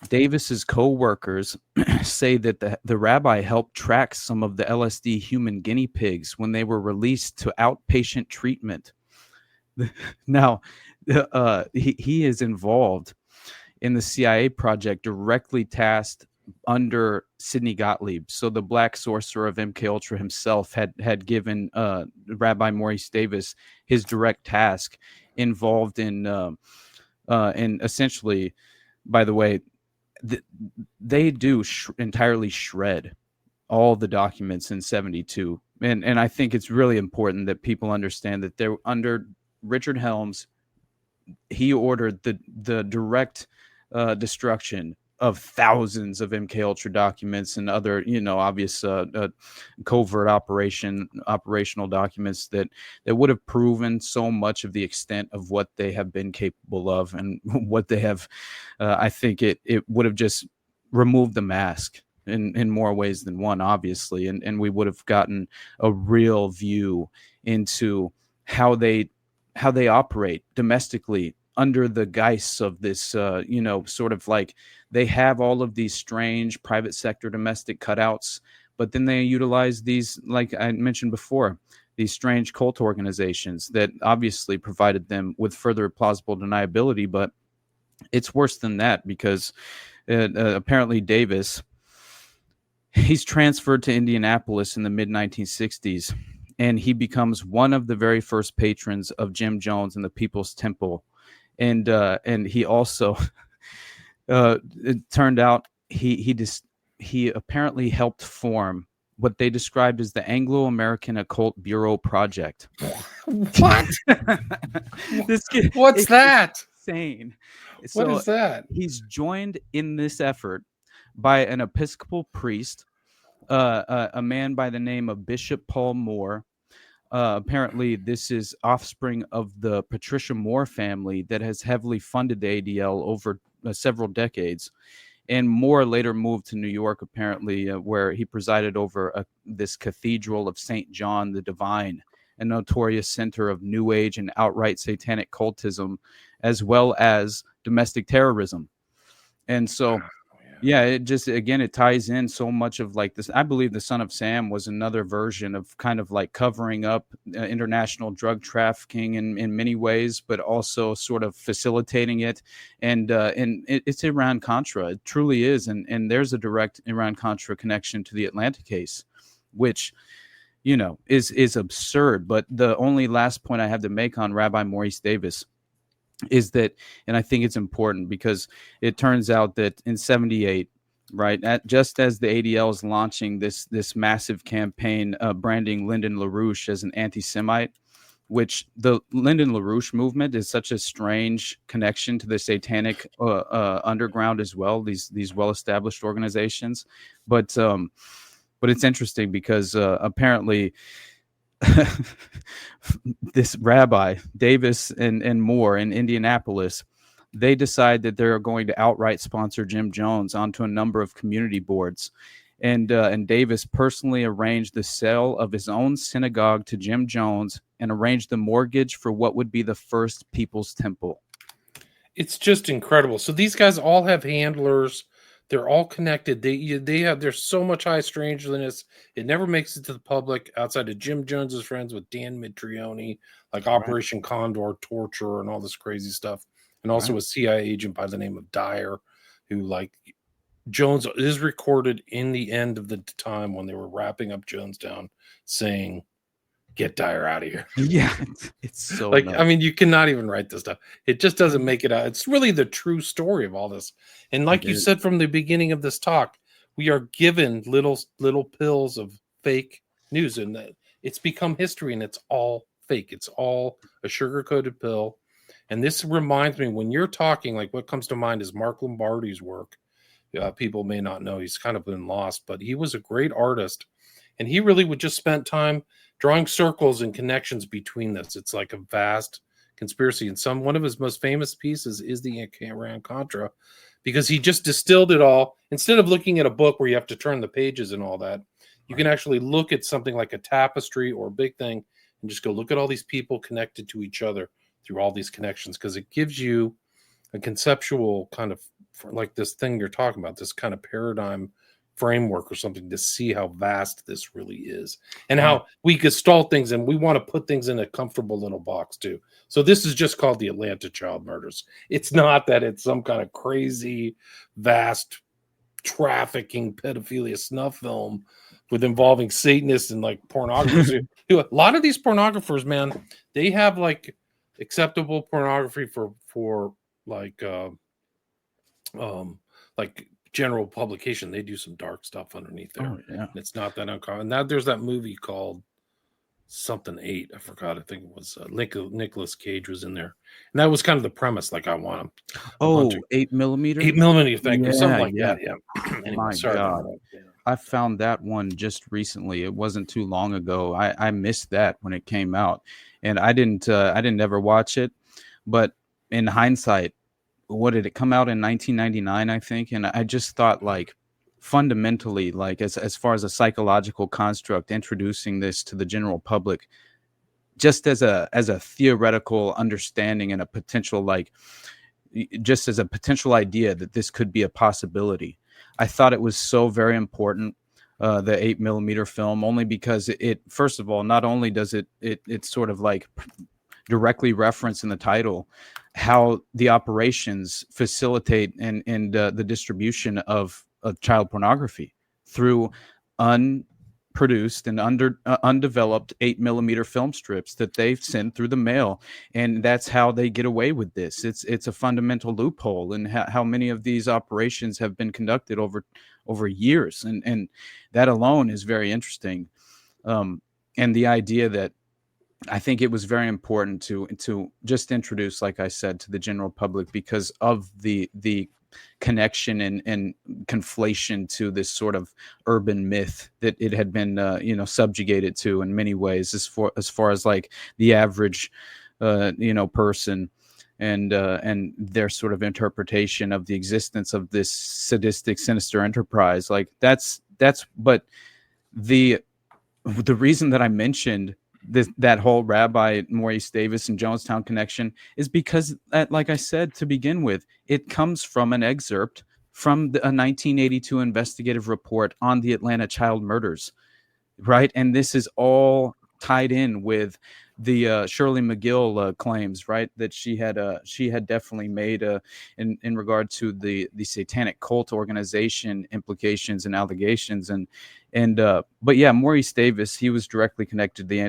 Davis's co-workers say that the rabbi helped track some of the LSD human guinea pigs when they were released to outpatient treatment. Now, he is involved in the CIA project directly tasked under Sidney Gottlieb. So the black sorcerer of MKUltra himself had given Rabbi Maurice Davis his direct task involved in essentially, by the way, they do entirely shred all the documents in 72. And I think it's really important that people understand that they're under Richard Helms. He ordered the direct destruction of thousands of MKUltra documents and other, obvious covert operational documents that would have proven so much of the extent of what they have been capable of and what they have. I think it would have just removed the mask in more ways than one, obviously, and we would have gotten a real view into how they operate domestically under the guise of this, sort of like they have all of these strange private sector domestic cutouts, but then they utilize these, like I mentioned before, these strange cult organizations that obviously provided them with further plausible deniability. But it's worse than that, because apparently Davis, he's transferred to Indianapolis in the mid-1960s, and he becomes one of the very first patrons of Jim Jones and the People's Temple. And he also, it turned out he apparently helped form what they described as the Anglo-American Occult Bureau Project. What? What's that? Insane. What is that? He's joined in this effort by an Episcopal priest, a man by the name of Bishop Paul Moore. Apparently, this is offspring of the Patricia Moore family that has heavily funded the ADL over several decades. And Moore later moved to New York, apparently, where he presided over this Cathedral of St. John the Divine, a notorious center of New Age and outright satanic cultism, as well as domestic terrorism. And so, yeah, it just, again, it ties in so much of like this. I believe the Son of Sam was another version of kind of like covering up international drug trafficking in many ways, but also sort of facilitating it. And it's Iran-Contra. It truly is. And there's a direct Iran-Contra connection to the Atlanta case, which, is absurd. But the only last point I have to make on Rabbi Maurice Davis is that, and I think it's important because it turns out that in 78, right, just as the ADL is launching this massive campaign branding Lyndon LaRouche as an anti-Semite, which the Lyndon LaRouche movement is such a strange connection to the satanic underground as well, these well-established organizations. But it's interesting because apparently this rabbi Davis and Moore in Indianapolis, they decide that they're going to outright sponsor Jim Jones onto a number of community boards, and Davis personally arranged the sale of his own synagogue to Jim Jones and arranged the mortgage for what would be the first People's Temple. It's just incredible. So these guys all have handlers. They're all connected. There's so much high strangeness. It never makes it to the public outside of Jim Jones's friends with Dan Mitrione, like Operation Condor, torture, and all this crazy stuff. And also a CIA agent by the name of Dyer, who, like, Jones is recorded in the end of the time when they were wrapping up Jonestown saying, "Get Dyer out of here." Yeah, it's so like nuts. I mean, you cannot even write this stuff. It just doesn't make it out. It's really the true story of all this. And like you said from the beginning of this talk, we are given little pills of fake news, and it's become history, and it's all fake. It's all a sugar-coated pill. And this reminds me, when you're talking, like, what comes to mind is Mark Lombardi's work. People may not know, he's kind of been lost, but he was a great artist, and he really would just spend time drawing circles and connections between this. It's like a vast conspiracy. And one of his most famous pieces is the Iran-Contra, because he just distilled it all. Instead of looking at a book where you have to turn the pages and all that, You can actually look at something like a tapestry or a big thing and just go look at all these people connected to each other through all these connections, because it gives you a conceptual kind of, like this thing you're talking about, this kind of paradigm framework or something to see how vast this really is and how we gestalt things, and we want to put things in a comfortable little box too. So this is just called the Atlanta Child Murders. It's not that it's some kind of crazy, vast trafficking pedophilia snuff film with involving Satanists and like pornographers. A lot of these pornographers, man, they have like acceptable pornography for like general publication. They do some dark stuff underneath there. It's not that uncommon. Now there's that movie called something 8. I forgot. I think it was Nicolas Cage was in there, and that was kind of the premise. Like, I want him. 8mm. 8mm. Thank you. Something like that. Yeah. Anyway, My God. I found that one just recently. It wasn't too long ago. I missed that when it came out, and I didn't ever watch it. But in hindsight, what did it come out in 1999? I think, and I just thought, like, fundamentally, like as far as a psychological construct, introducing this to the general public, just as a theoretical understanding and a potential, like, just as a potential idea that this could be a possibility. I thought it was so very important, the 8mm film, only because it first of all, not only does it sort of like directly reference in the title how the operations facilitate and the distribution of child pornography through unproduced and undeveloped 8mm film strips that they send through the mail, and that's how they get away with this. It's a fundamental loophole in how many of these operations have been conducted over years, and that alone is very interesting. And the idea that I think it was very important to just introduce, like I said, to the general public, because of the connection and conflation to this sort of urban myth that it had been subjugated to in many ways, as far as like the average person and their sort of interpretation of the existence of this sadistic, sinister enterprise. Like that's but the reason that I mentioned that whole Rabbi Maurice Davis and Jonestown connection is because, like I said to begin with, it comes from an excerpt from a 1982 investigative report on the Atlanta child murders, right? And this is all tied in with the Shirley MacGill claims, right? That she had definitely made in regard to the satanic cult organization implications and allegations, but yeah, Maurice Davis, he was directly connected to the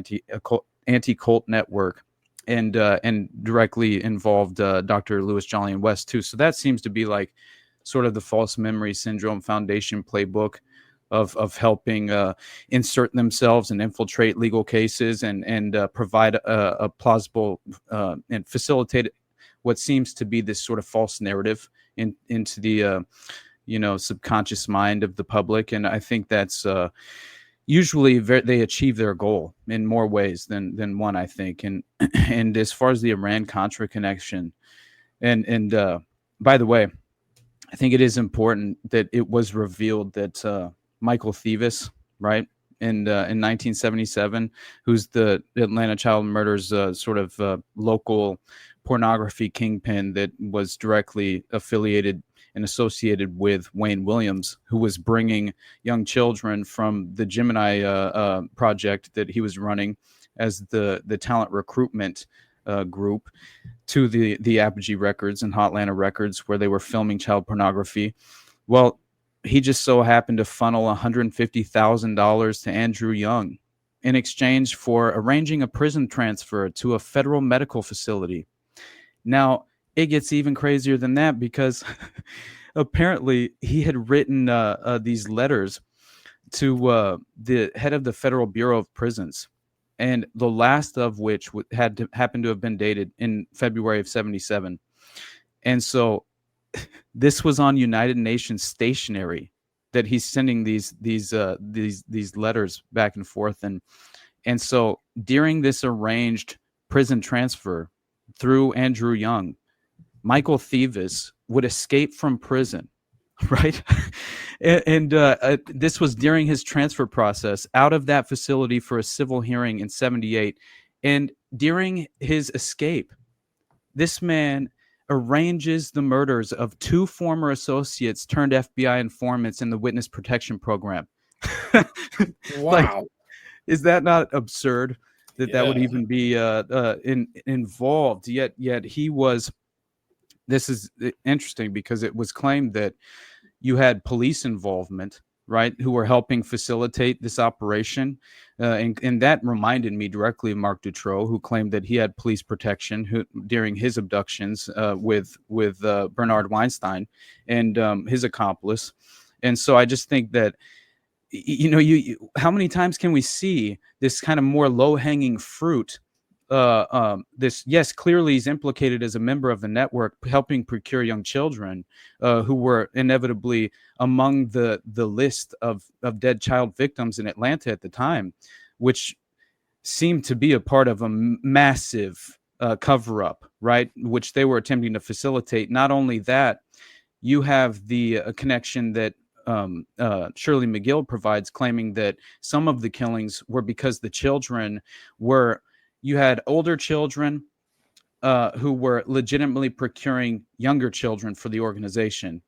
anti-cult network, and directly involved Dr. Lewis Jolyon West too. So that seems to be like sort of the false memory syndrome foundation playbook of helping insert themselves and infiltrate legal cases and provide a plausible and facilitate what seems to be this sort of false narrative into the subconscious mind of the public. And I think that's usually they achieve their goal in more ways than one, I think. And as far as the Iran-Contra connection, and by the way, I think it is important that it was revealed that Michael Thevis, right, in 1977, who's the Atlanta child murders sort of local pornography kingpin that was directly affiliated and associated with Wayne Williams, who was bringing young children from the Gemini project that he was running as the talent recruitment group to the Apogee Records and Hotlanta Records, where they were filming child pornography. Well, he just so happened to funnel $150,000 to Andrew Young in exchange for arranging a prison transfer to a federal medical facility. Now, it gets even crazier than that, because apparently he had written these letters to the head of the Federal Bureau of Prisons, and the last of which happened to have been dated in February of 1977. And so this was on United Nations stationery that he's sending these letters back and forth, and so during this arranged prison transfer through Andrew Young, Michael Thevis would escape from prison right? And this was during his transfer process out of that facility for a civil hearing in 1978. And during his escape, this man arranges the murders of 2 former associates turned FBI informants in the witness protection program. Wow. Is that not absurd that would even be involved? Yet he was. This is interesting because it was claimed that you had police involvement, right, who were helping facilitate this operation. And that reminded me directly of Marc Dutroux, who claimed that he had police protection during his abductions with Bernard Weinstein and his accomplice. And so I just think that, how many times can we see this kind of more low-hanging fruit? Clearly he's implicated as a member of the network, helping procure young children who were inevitably among the list of dead child victims in Atlanta at the time, which seemed to be a part of a massive cover-up, right, which they were attempting to facilitate. Not only that, you have the connection that Shirley McGill provides, claiming that some of the killings were because the children were... You had older children who were legitimately procuring younger children for the organization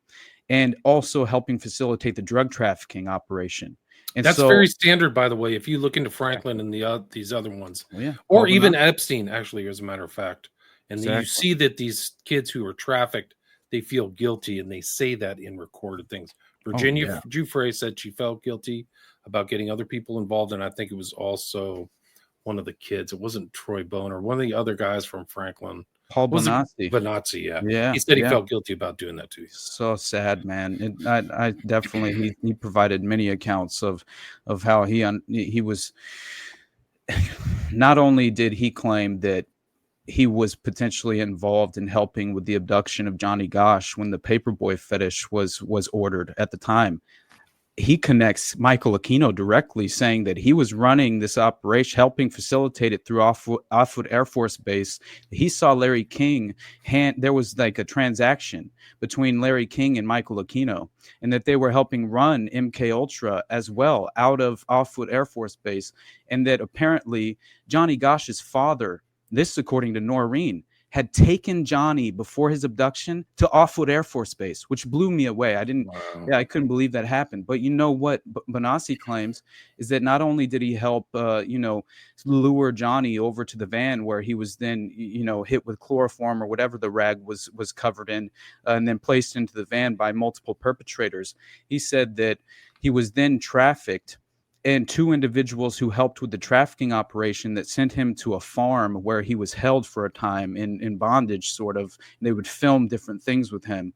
and also helping facilitate the drug trafficking operation. And that's very standard, by the way, if you look into Franklin and these other ones. Or even Epstein, actually, as a matter of fact. And you see that these kids who are trafficked, they feel guilty, and they say that in recorded things. Virginia Giuffre said she felt guilty about getting other people involved, and I think it was also... one of the kids. It wasn't Troy Boner, one of the other guys from Franklin. Paul Bonazzi. Yeah. He said he felt guilty about doing that to you. So sad, man. I definitely, he provided many accounts of how he was, not only did he claim that he was potentially involved in helping with the abduction of Johnny Gosch when the paperboy fetish was ordered at the time. He connects Michael Aquino directly, saying that he was running this operation, helping facilitate it through Offwood Air Force Base. He saw Larry King. There was like a transaction between Larry King and Michael Aquino, and that they were helping run MK Ultra as well out of Offwood Air Force Base, and that apparently Johnny Gosch's father, this according to Noreen, had taken Johnny before his abduction to Offwood Air Force Base, which blew me away. I couldn't believe that happened. But you know what Bonazzi claims is that not only did he help, lure Johnny over to the van where he was then, hit with chloroform or whatever the rag was covered in, and then placed into the van by multiple perpetrators. He said that he was then trafficked, and 2 individuals who helped with the trafficking operation that sent him to a farm where he was held for a time in bondage, sort of. They would film different things with him.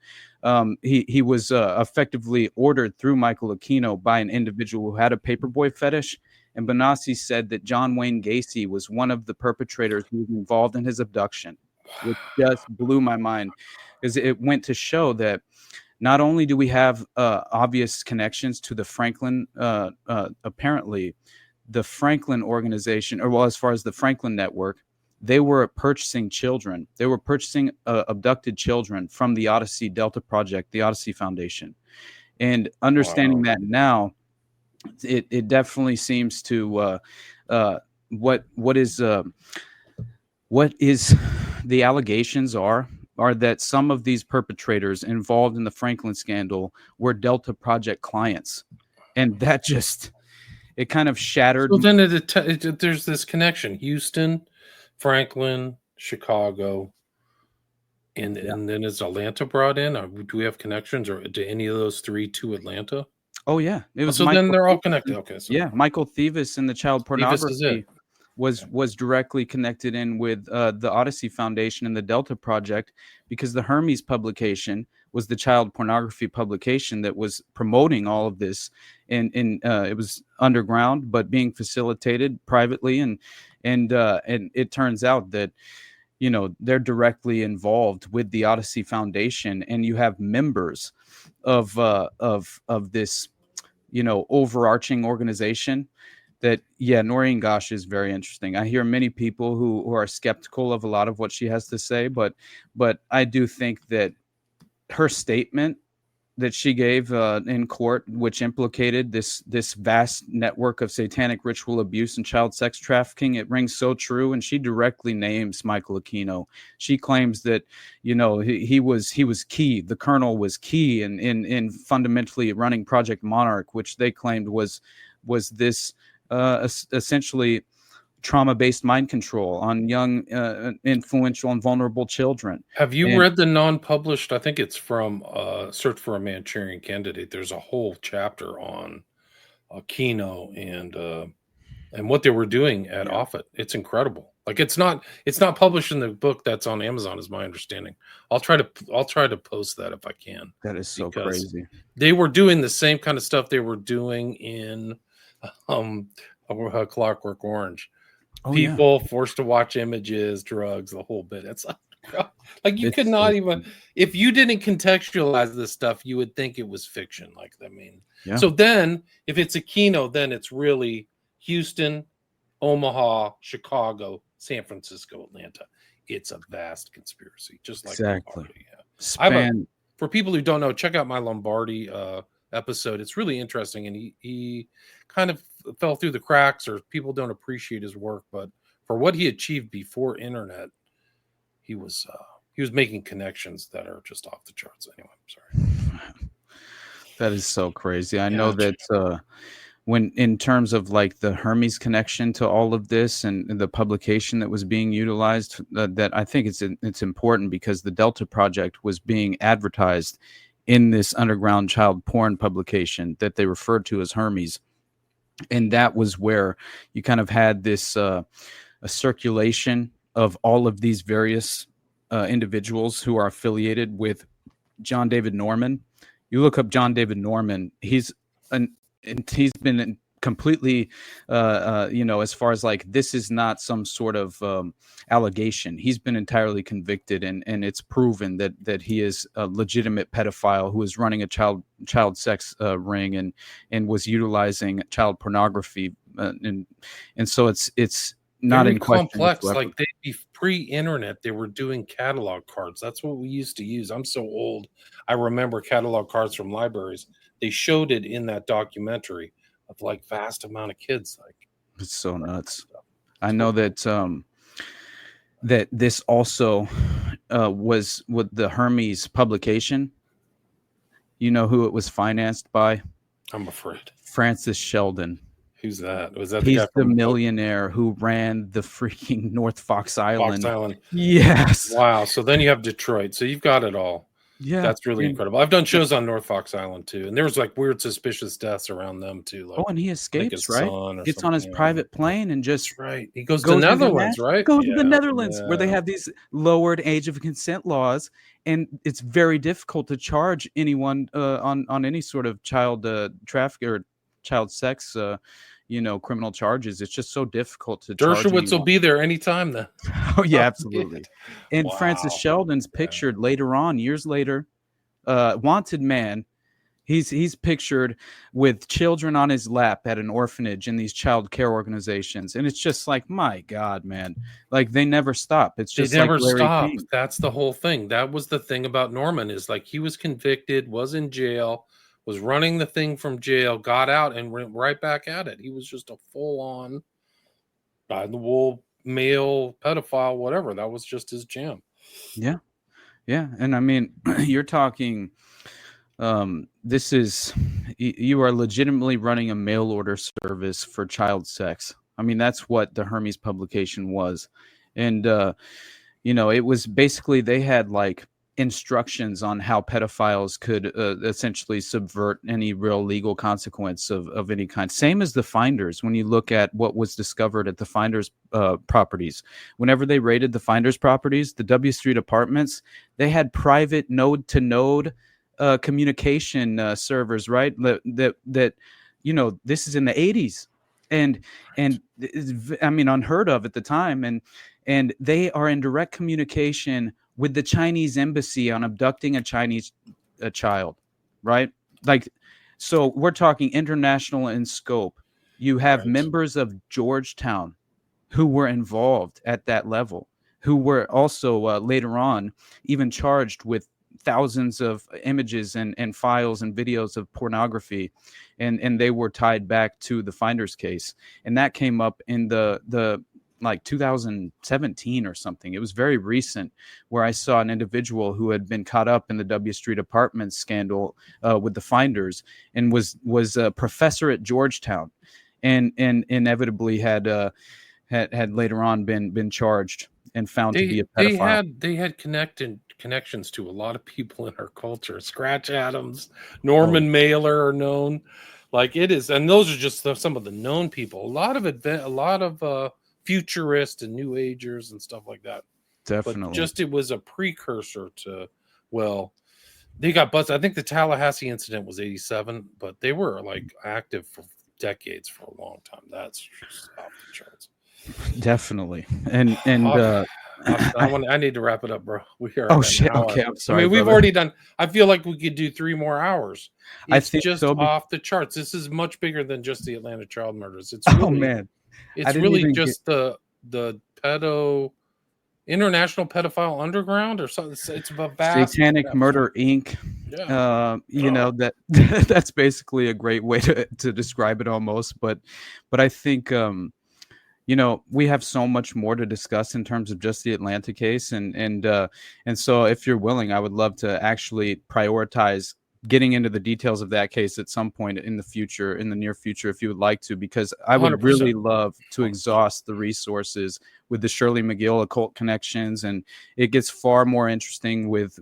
He was effectively ordered through Michael Aquino by an individual who had a paperboy fetish. And Bonazzi said that John Wayne Gacy was one of the perpetrators who was involved in his abduction, which just blew my mind, because it went to show that not only do we have obvious connections to the Franklin, apparently the Franklin organization, as far as the Franklin network, they were purchasing children. They were purchasing abducted children from the Odyssey Delta Project, the Odyssey Foundation. And understanding that now, it definitely seems to what is the allegations are that some of these perpetrators involved in the Franklin scandal were Delta Project clients. And that just, it kind of shattered. So then there's this connection: Houston, Franklin, Chicago, and then is Atlanta brought in? Or do we have connections, or do any of those 3 to Atlanta? Oh yeah, it was. So then they're all connected. Okay, so Michael Thievis and the child pornography was directly connected in with the Odyssey Foundation and the Delta Project, because the Hermes publication was the child pornography publication that was promoting all of this, and it was underground but being facilitated privately, and it turns out that they're directly involved with the Odyssey Foundation, and you have members of this overarching organization. That Noreen Gosch is very interesting. I hear many people who are skeptical of a lot of what she has to say, but I do think that her statement that she gave in court, which implicated this vast network of satanic ritual abuse and child sex trafficking, it rings so true. And she directly names Michael Aquino. She claims that, you know, he was key. The colonel was key in fundamentally running Project Monarch, which they claimed was this essentially trauma-based mind control on young, influential and vulnerable children. Have you read the non-published? I think it's from Search for a Manchurian Candidate. There's a whole chapter on Aquino and what they were doing at Offutt. It's incredible. Like it's not published in the book that's on Amazon, is my understanding. I'll try to post that if I can. That is so crazy. They were doing the same kind of stuff they were doing in Clockwork Orange. People forced to watch images, drugs, the whole bit. It's like you could not even, if you didn't contextualize this stuff, you would think it was fiction. Like, I mean, so then if it's Aquino, then it's really Houston, Omaha, Chicago, San Francisco, Atlanta. It's a vast conspiracy, just like Lombardi. For people who don't know, check out my Lombardi episode. It's really interesting, and he kind of fell through the cracks, or people don't appreciate his work, but for what he achieved before internet, he was making connections that are just off the charts. Anyway, I'm sorry. That is so crazy. I know that when in terms of like the Hermes connection to all of this and the publication that was being utilized, that I think it's important because the Delta Project was being advertised in this underground child porn publication that they referred to as Hermes. And that was where you kind of had this a circulation of all of these various individuals who are affiliated with John David Norman. You look up John David Norman, he's been completely, as far as like, this is not some sort of allegation. He's been entirely convicted, and it's proven that he is a legitimate pedophile who is running a child sex ring and was utilizing child pornography, and so it's not very in question complex. whatsoever. Like they pre-internet, they were doing catalog cards. That's what we used to use. I'm so old. I remember catalog cards from libraries. They showed it in that documentary of like vast amount of kids. Like it's so nuts. I know that that this also was with the Hermes publication. You know who it was financed by? I'm afraid. Francis Sheldon. Who's that? Was that He's the guy the from millionaire who ran the freaking North Fox Island. Fox Island? Yes. Wow. So then you have Detroit. So you've got it all. Yeah, that's really incredible. I've done shows on North Fox Island too, and there was like weird, suspicious deaths around them too. Like, and he escapes, right? Gets on his something. private plane and just He goes to the Netherlands, right? Goes to the Netherlands where they have these lowered age of consent laws, and it's very difficult to charge anyone on any sort of child traffic or child sex. Criminal charges. It's just so difficult to charge. Dershowitz will be there anytime then. Oh yeah, absolutely. And Francis Sheldon's pictured later on, years later, wanted man. He's pictured with children on his lap at an orphanage in these child care organizations, and it's just like, my God, man! Like they never stop. It's just they never like stop. That's the whole thing. That was the thing about Norman, is like he was convicted, was in jail, was running the thing from jail, got out, and went right back at it. He was just a full-on dyed-in-the-wool male pedophile, whatever. That was just his jam. Yeah. And I mean, you're talking, this is, you are legitimately running a mail order service for child sex. I mean, that's what the Hermes publication was. And, it was basically, they had like instructions on how pedophiles could essentially subvert any real legal consequence of any kind. Same as the Finders. When you look at what was discovered at the Finders properties, whenever they raided the Finders properties, the W Street apartments, they had private node-to-node communication servers, right? That this is in the 80s, and I mean unheard of at the time, and they are in direct communication with the Chinese embassy on abducting a child, right? Like, so we're talking international in scope. You have members of Georgetown who were involved at that level, who were also later on even charged with thousands of images and files and videos of pornography, and they were tied back to the Finders case, and that came up in the like 2017 or something. It was very recent, where I saw an individual who had been caught up in the W Street Apartments scandal with the Finders, and was a professor at Georgetown, and inevitably had later on been charged and found to be a pedophile. They had connections to a lot of people in our culture. Scratch Adams, Norman Mailer are known. Like it is, and those are just some of the known people. A lot of futurists and New Agers and stuff like that. Definitely. But just it was a precursor to, well, they got busted. I think the Tallahassee incident was 87, but they were like active for decades for a long time. That's just off the charts. Definitely. And I need to wrap it up, bro. We are. Oh shit. Okay, I'm sorry. I mean, we've brother. already done. I feel like we could do 3 more hours. I It's think just so, off the charts. This is much bigger than just the Atlanta child murders. It's Oh really, man. it's really just the international pedophile underground or something. It's a vast Satanic Murder Inc. Yeah. You know, that's basically a great way to describe it almost. But I think you know, we have so much more to discuss in terms of just the Atlanta case, and so if you're willing, I would love to actually prioritize getting into the details of that case at some point in the near future, if you would like to, because I would 100%. really love to exhaust the resources with the Shirley McGill occult connections, and it gets far more interesting with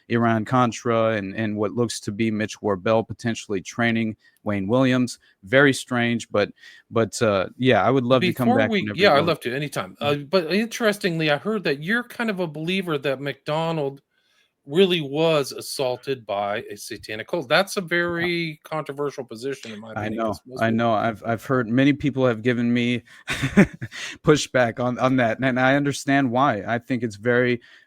Iran Contra and what looks to be Mitch Warbell potentially training Wayne Williams. Very strange, but yeah, I would love to come back. I'd love to anytime. But interestingly, I heard that you're kind of a believer that McDonald really was assaulted by a satanic cult. That's a very controversial position in my opinion. I know. I've heard many people have given me pushback on that, and I understand why. I think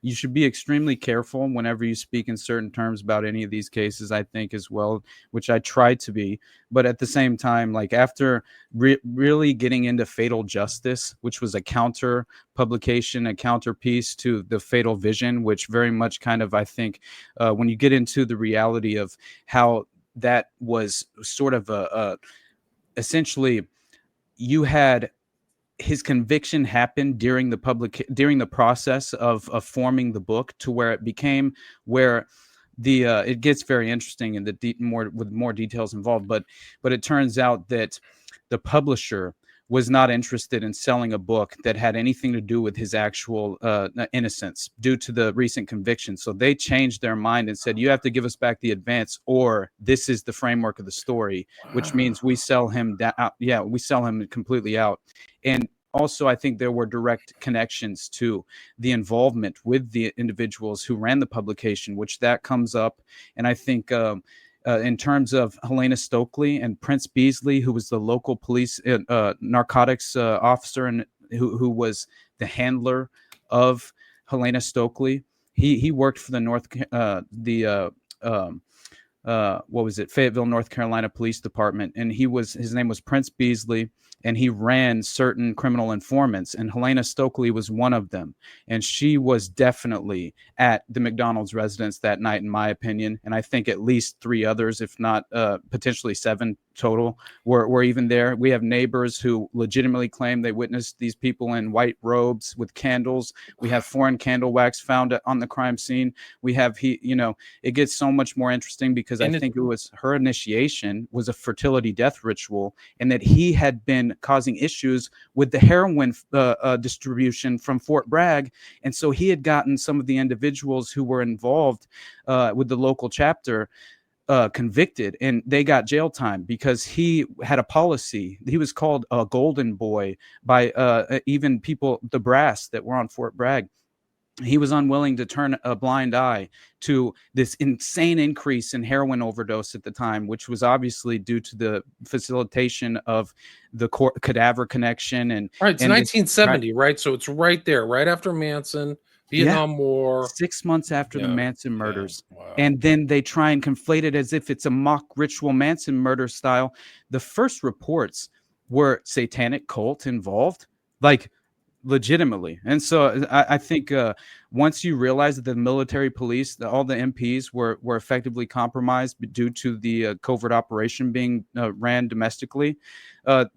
you should be extremely careful whenever you speak in certain terms about any of these cases, I think, as well, which I try to be. But at the same time, like after really getting into Fatal Justice, which was a counter publication, a counterpiece to the Fatal Vision, which very much kind of, I think, when you get into the reality of how that was sort of essentially you had his conviction happen during the process of forming the book, to where it became where it gets very interesting and with more details involved, but it turns out that the publisher was not interested in selling a book that had anything to do with his actual innocence due to the recent conviction. So they changed their mind and said, you have to give us back the advance, or this is the framework of the story, which means we sell him we sell him completely out. And also, I think there were direct connections to the involvement with the individuals who ran the publication, which that comes up. And I think in terms of Helena Stokely and Prince Beasley, who was the local police narcotics officer and who was the handler of Helena Stokely, he worked for Fayetteville, North Carolina Police Department, and his name was Prince Beasley, and he ran certain criminal informants, and Helena Stokely was one of them, and she was definitely at the McDonald's residence that night, in my opinion, and I think at least 3 others, if not potentially 7 total, were even there. We have neighbors who legitimately claim they witnessed these people in white robes with candles. We have foreign candle wax found on the crime scene. We have it gets so much more interesting because I think it was her initiation was a fertility death ritual, and that he had been causing issues with the heroin distribution from Fort Bragg, and so he had gotten some of the individuals who were involved with the local chapter convicted, and they got jail time because he had a policy. He was called a golden boy by even people, the brass that were on Fort Bragg. He was unwilling to turn a blind eye to this insane increase in heroin overdose at the time, which was obviously due to the facilitation of the cadaver connection. And right, it's 1970, right? So it's right there, right after Manson, Vietnam War. 6 months after the Manson murders. Yeah. Wow. And then they try and conflate it as if it's a mock ritual Manson murder style. The first reports were satanic cult involved. Like, legitimately. And so I think once you realize that the military police, all the MPs were effectively compromised due to the covert operation being ran domestically,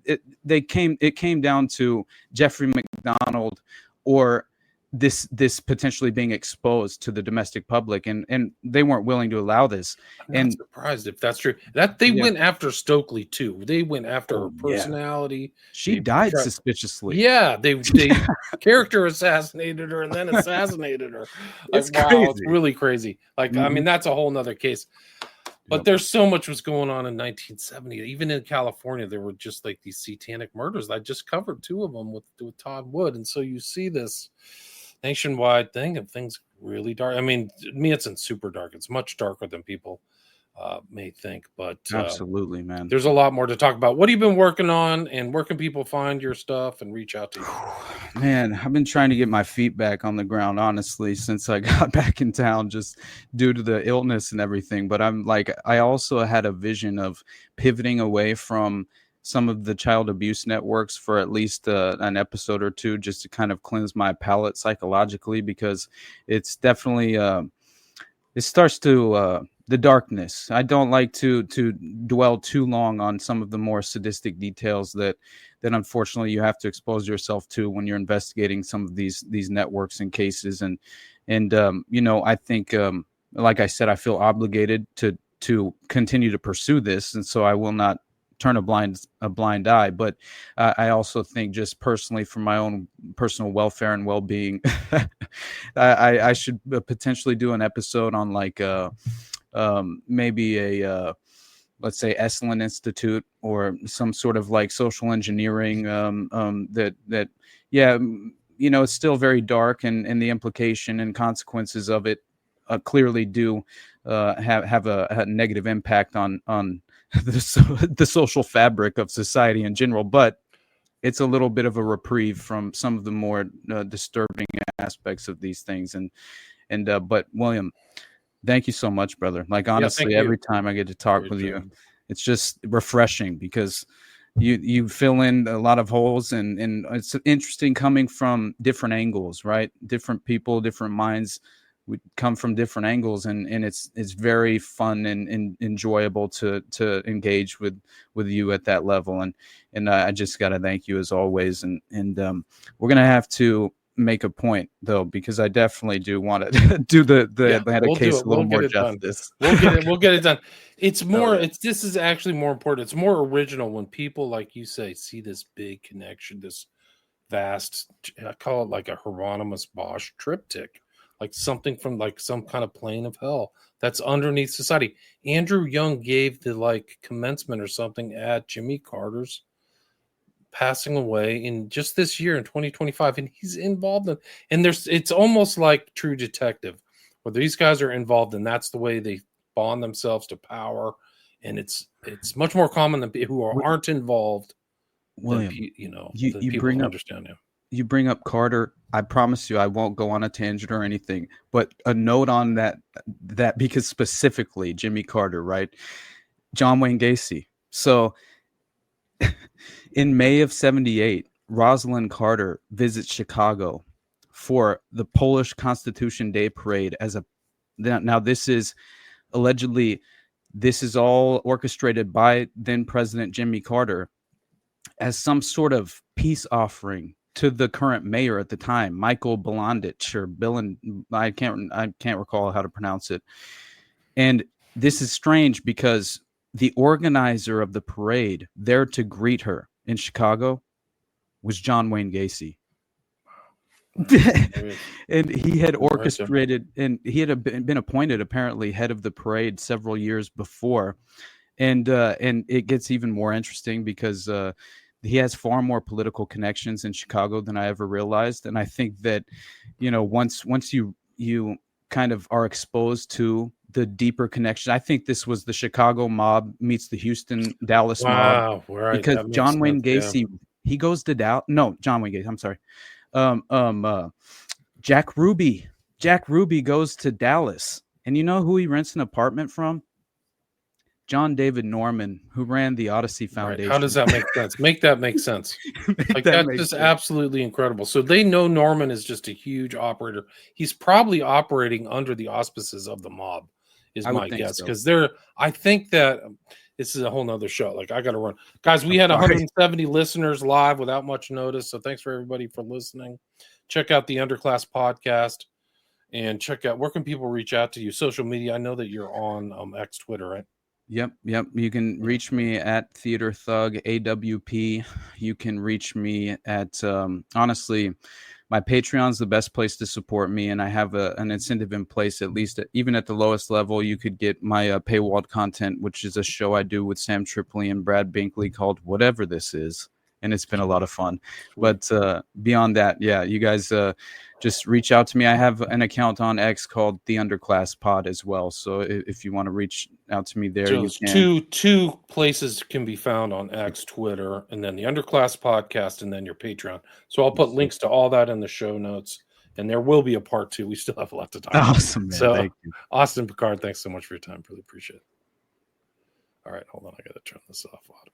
it came down to Jeffrey McDonald or this potentially being exposed to the domestic public, and they weren't willing to allow this. I'm not surprised if that's true. That they went after Stokely too. They went after her personality. She died suspiciously. Yeah, they character assassinated her and then assassinated her. It's wow, crazy. It's really crazy. Like, I mean, that's a whole nother case. But there's so much was going on in 1970. Even in California, there were just like these satanic murders. I just covered 2 of them with Todd Wood, and so you see this nationwide thing of things really dark. I mean, to me, it's super dark. It's much darker than people may think, but absolutely, man, there's a lot more to talk about. What have you been working on, and where can people find your stuff and reach out to you? Man, I've been trying to get my feet back on the ground, honestly, since I got back in town, just due to the illness and everything. But I also had a vision of pivoting away from some of the child abuse networks for at least an episode or 2, just to kind of cleanse my palate psychologically, because it's definitely it starts to the darkness. I don't like to dwell too long on some of the more sadistic details that unfortunately you have to expose yourself to when you're investigating some of these networks and cases. And you know, I think like I said, I feel obligated to continue to pursue this, and so I will not turn a blind eye. But I also think, just personally, for my own personal welfare and well-being, I should potentially do an episode on like maybe a let's say Esalen Institute or some sort of like social engineering that you know, it's still very dark, and the implication and consequences of it clearly do have a negative impact on the social fabric of society in general. But it's a little bit of a reprieve from some of the more disturbing aspects of these things. And but William, thank you so much, brother. Like, honestly, every time I get to talk with you, it's just refreshing, because you fill in a lot of holes, and it's interesting coming from different angles, right? Different people, different minds would come from different angles, and it's very fun and enjoyable to engage with you at that level. And I just got to thank you as always. And we're going to have to make a point, though, because I definitely do want to do the Atlanta case a little more justice. We'll get it done. It's more, this is actually more important. It's more original when people, like you say, see this big connection, this vast, I call it like a Hieronymus Bosch triptych, like something from like some kind of plane of hell that's underneath society. Andrew Young gave the like commencement or something at Jimmy Carter's passing away in just this year in 2025, and he's involved in, and it's almost like True Detective, where these guys are involved, and that's the way they bond themselves to power. And it's much more common than people who aren't involved. William, you bring up, understand now. You bring up Carter. I promise you I won't go on a tangent or anything, but a note on that because specifically Jimmy Carter, right? John Wayne Gacy. So in May of 1978, Rosalind Carter visits Chicago for the Polish Constitution Day parade now this is allegedly, this is all orchestrated by then President Jimmy Carter as some sort of peace offering to the current mayor at the time, Michael Bilandich, or I can't recall how to pronounce it. And this is strange because the organizer of the parade there to greet her in Chicago was John Wayne Gacy. And he had orchestrated, and he had been appointed apparently head of the parade several years before. And it gets even more interesting because he has far more political connections in Chicago than I ever realized. And I think that, once you kind of are exposed to the deeper connection, I think this was the Chicago mob meets the Houston, Dallas mob. Right. Because John Wayne Gacy, he goes to Dallas. No, John Wayne Gacy. I'm sorry. Jack Ruby. Jack Ruby goes to Dallas. And you know who he rents an apartment from? John David Norman, who ran the Odyssey Foundation. Right. How does that make sense? Make that make sense. That's just absolutely incredible. So they know Norman is just a huge operator. He's probably operating under the auspices of the mob, is my guess. Because I think that this is a whole nother show. Like, I got to run. Guys, we had 170 listeners live without much notice. So thanks for everybody for listening. Check out the Underclass Podcast and check out, where can people reach out to you? Social media. I know that you're on X, Twitter, right? Yep. You can reach me at Theater Thug AWP. You can reach me at honestly, my Patreon's the best place to support me, and I have an incentive in place. At least, even at the lowest level, you could get my paywalled content, which is a show I do with Sam Tripoli and Brad Binkley called Whatever This Is, and it's been a lot of fun. But beyond that, yeah, you guys just reach out to me. I have an account on X called the Underclass Pod as well. So if you want to reach out to me there, so you can. Two places can be found on X, Twitter, and then the Underclass Podcast, and then your Patreon. So I'll put links to all that in the show notes, and there will be a part 2. We still have a lot to talk about. Awesome, man. So, thank you. Austin Picard, thanks so much for your time. Really appreciate it. All right, hold on. I got to turn this off.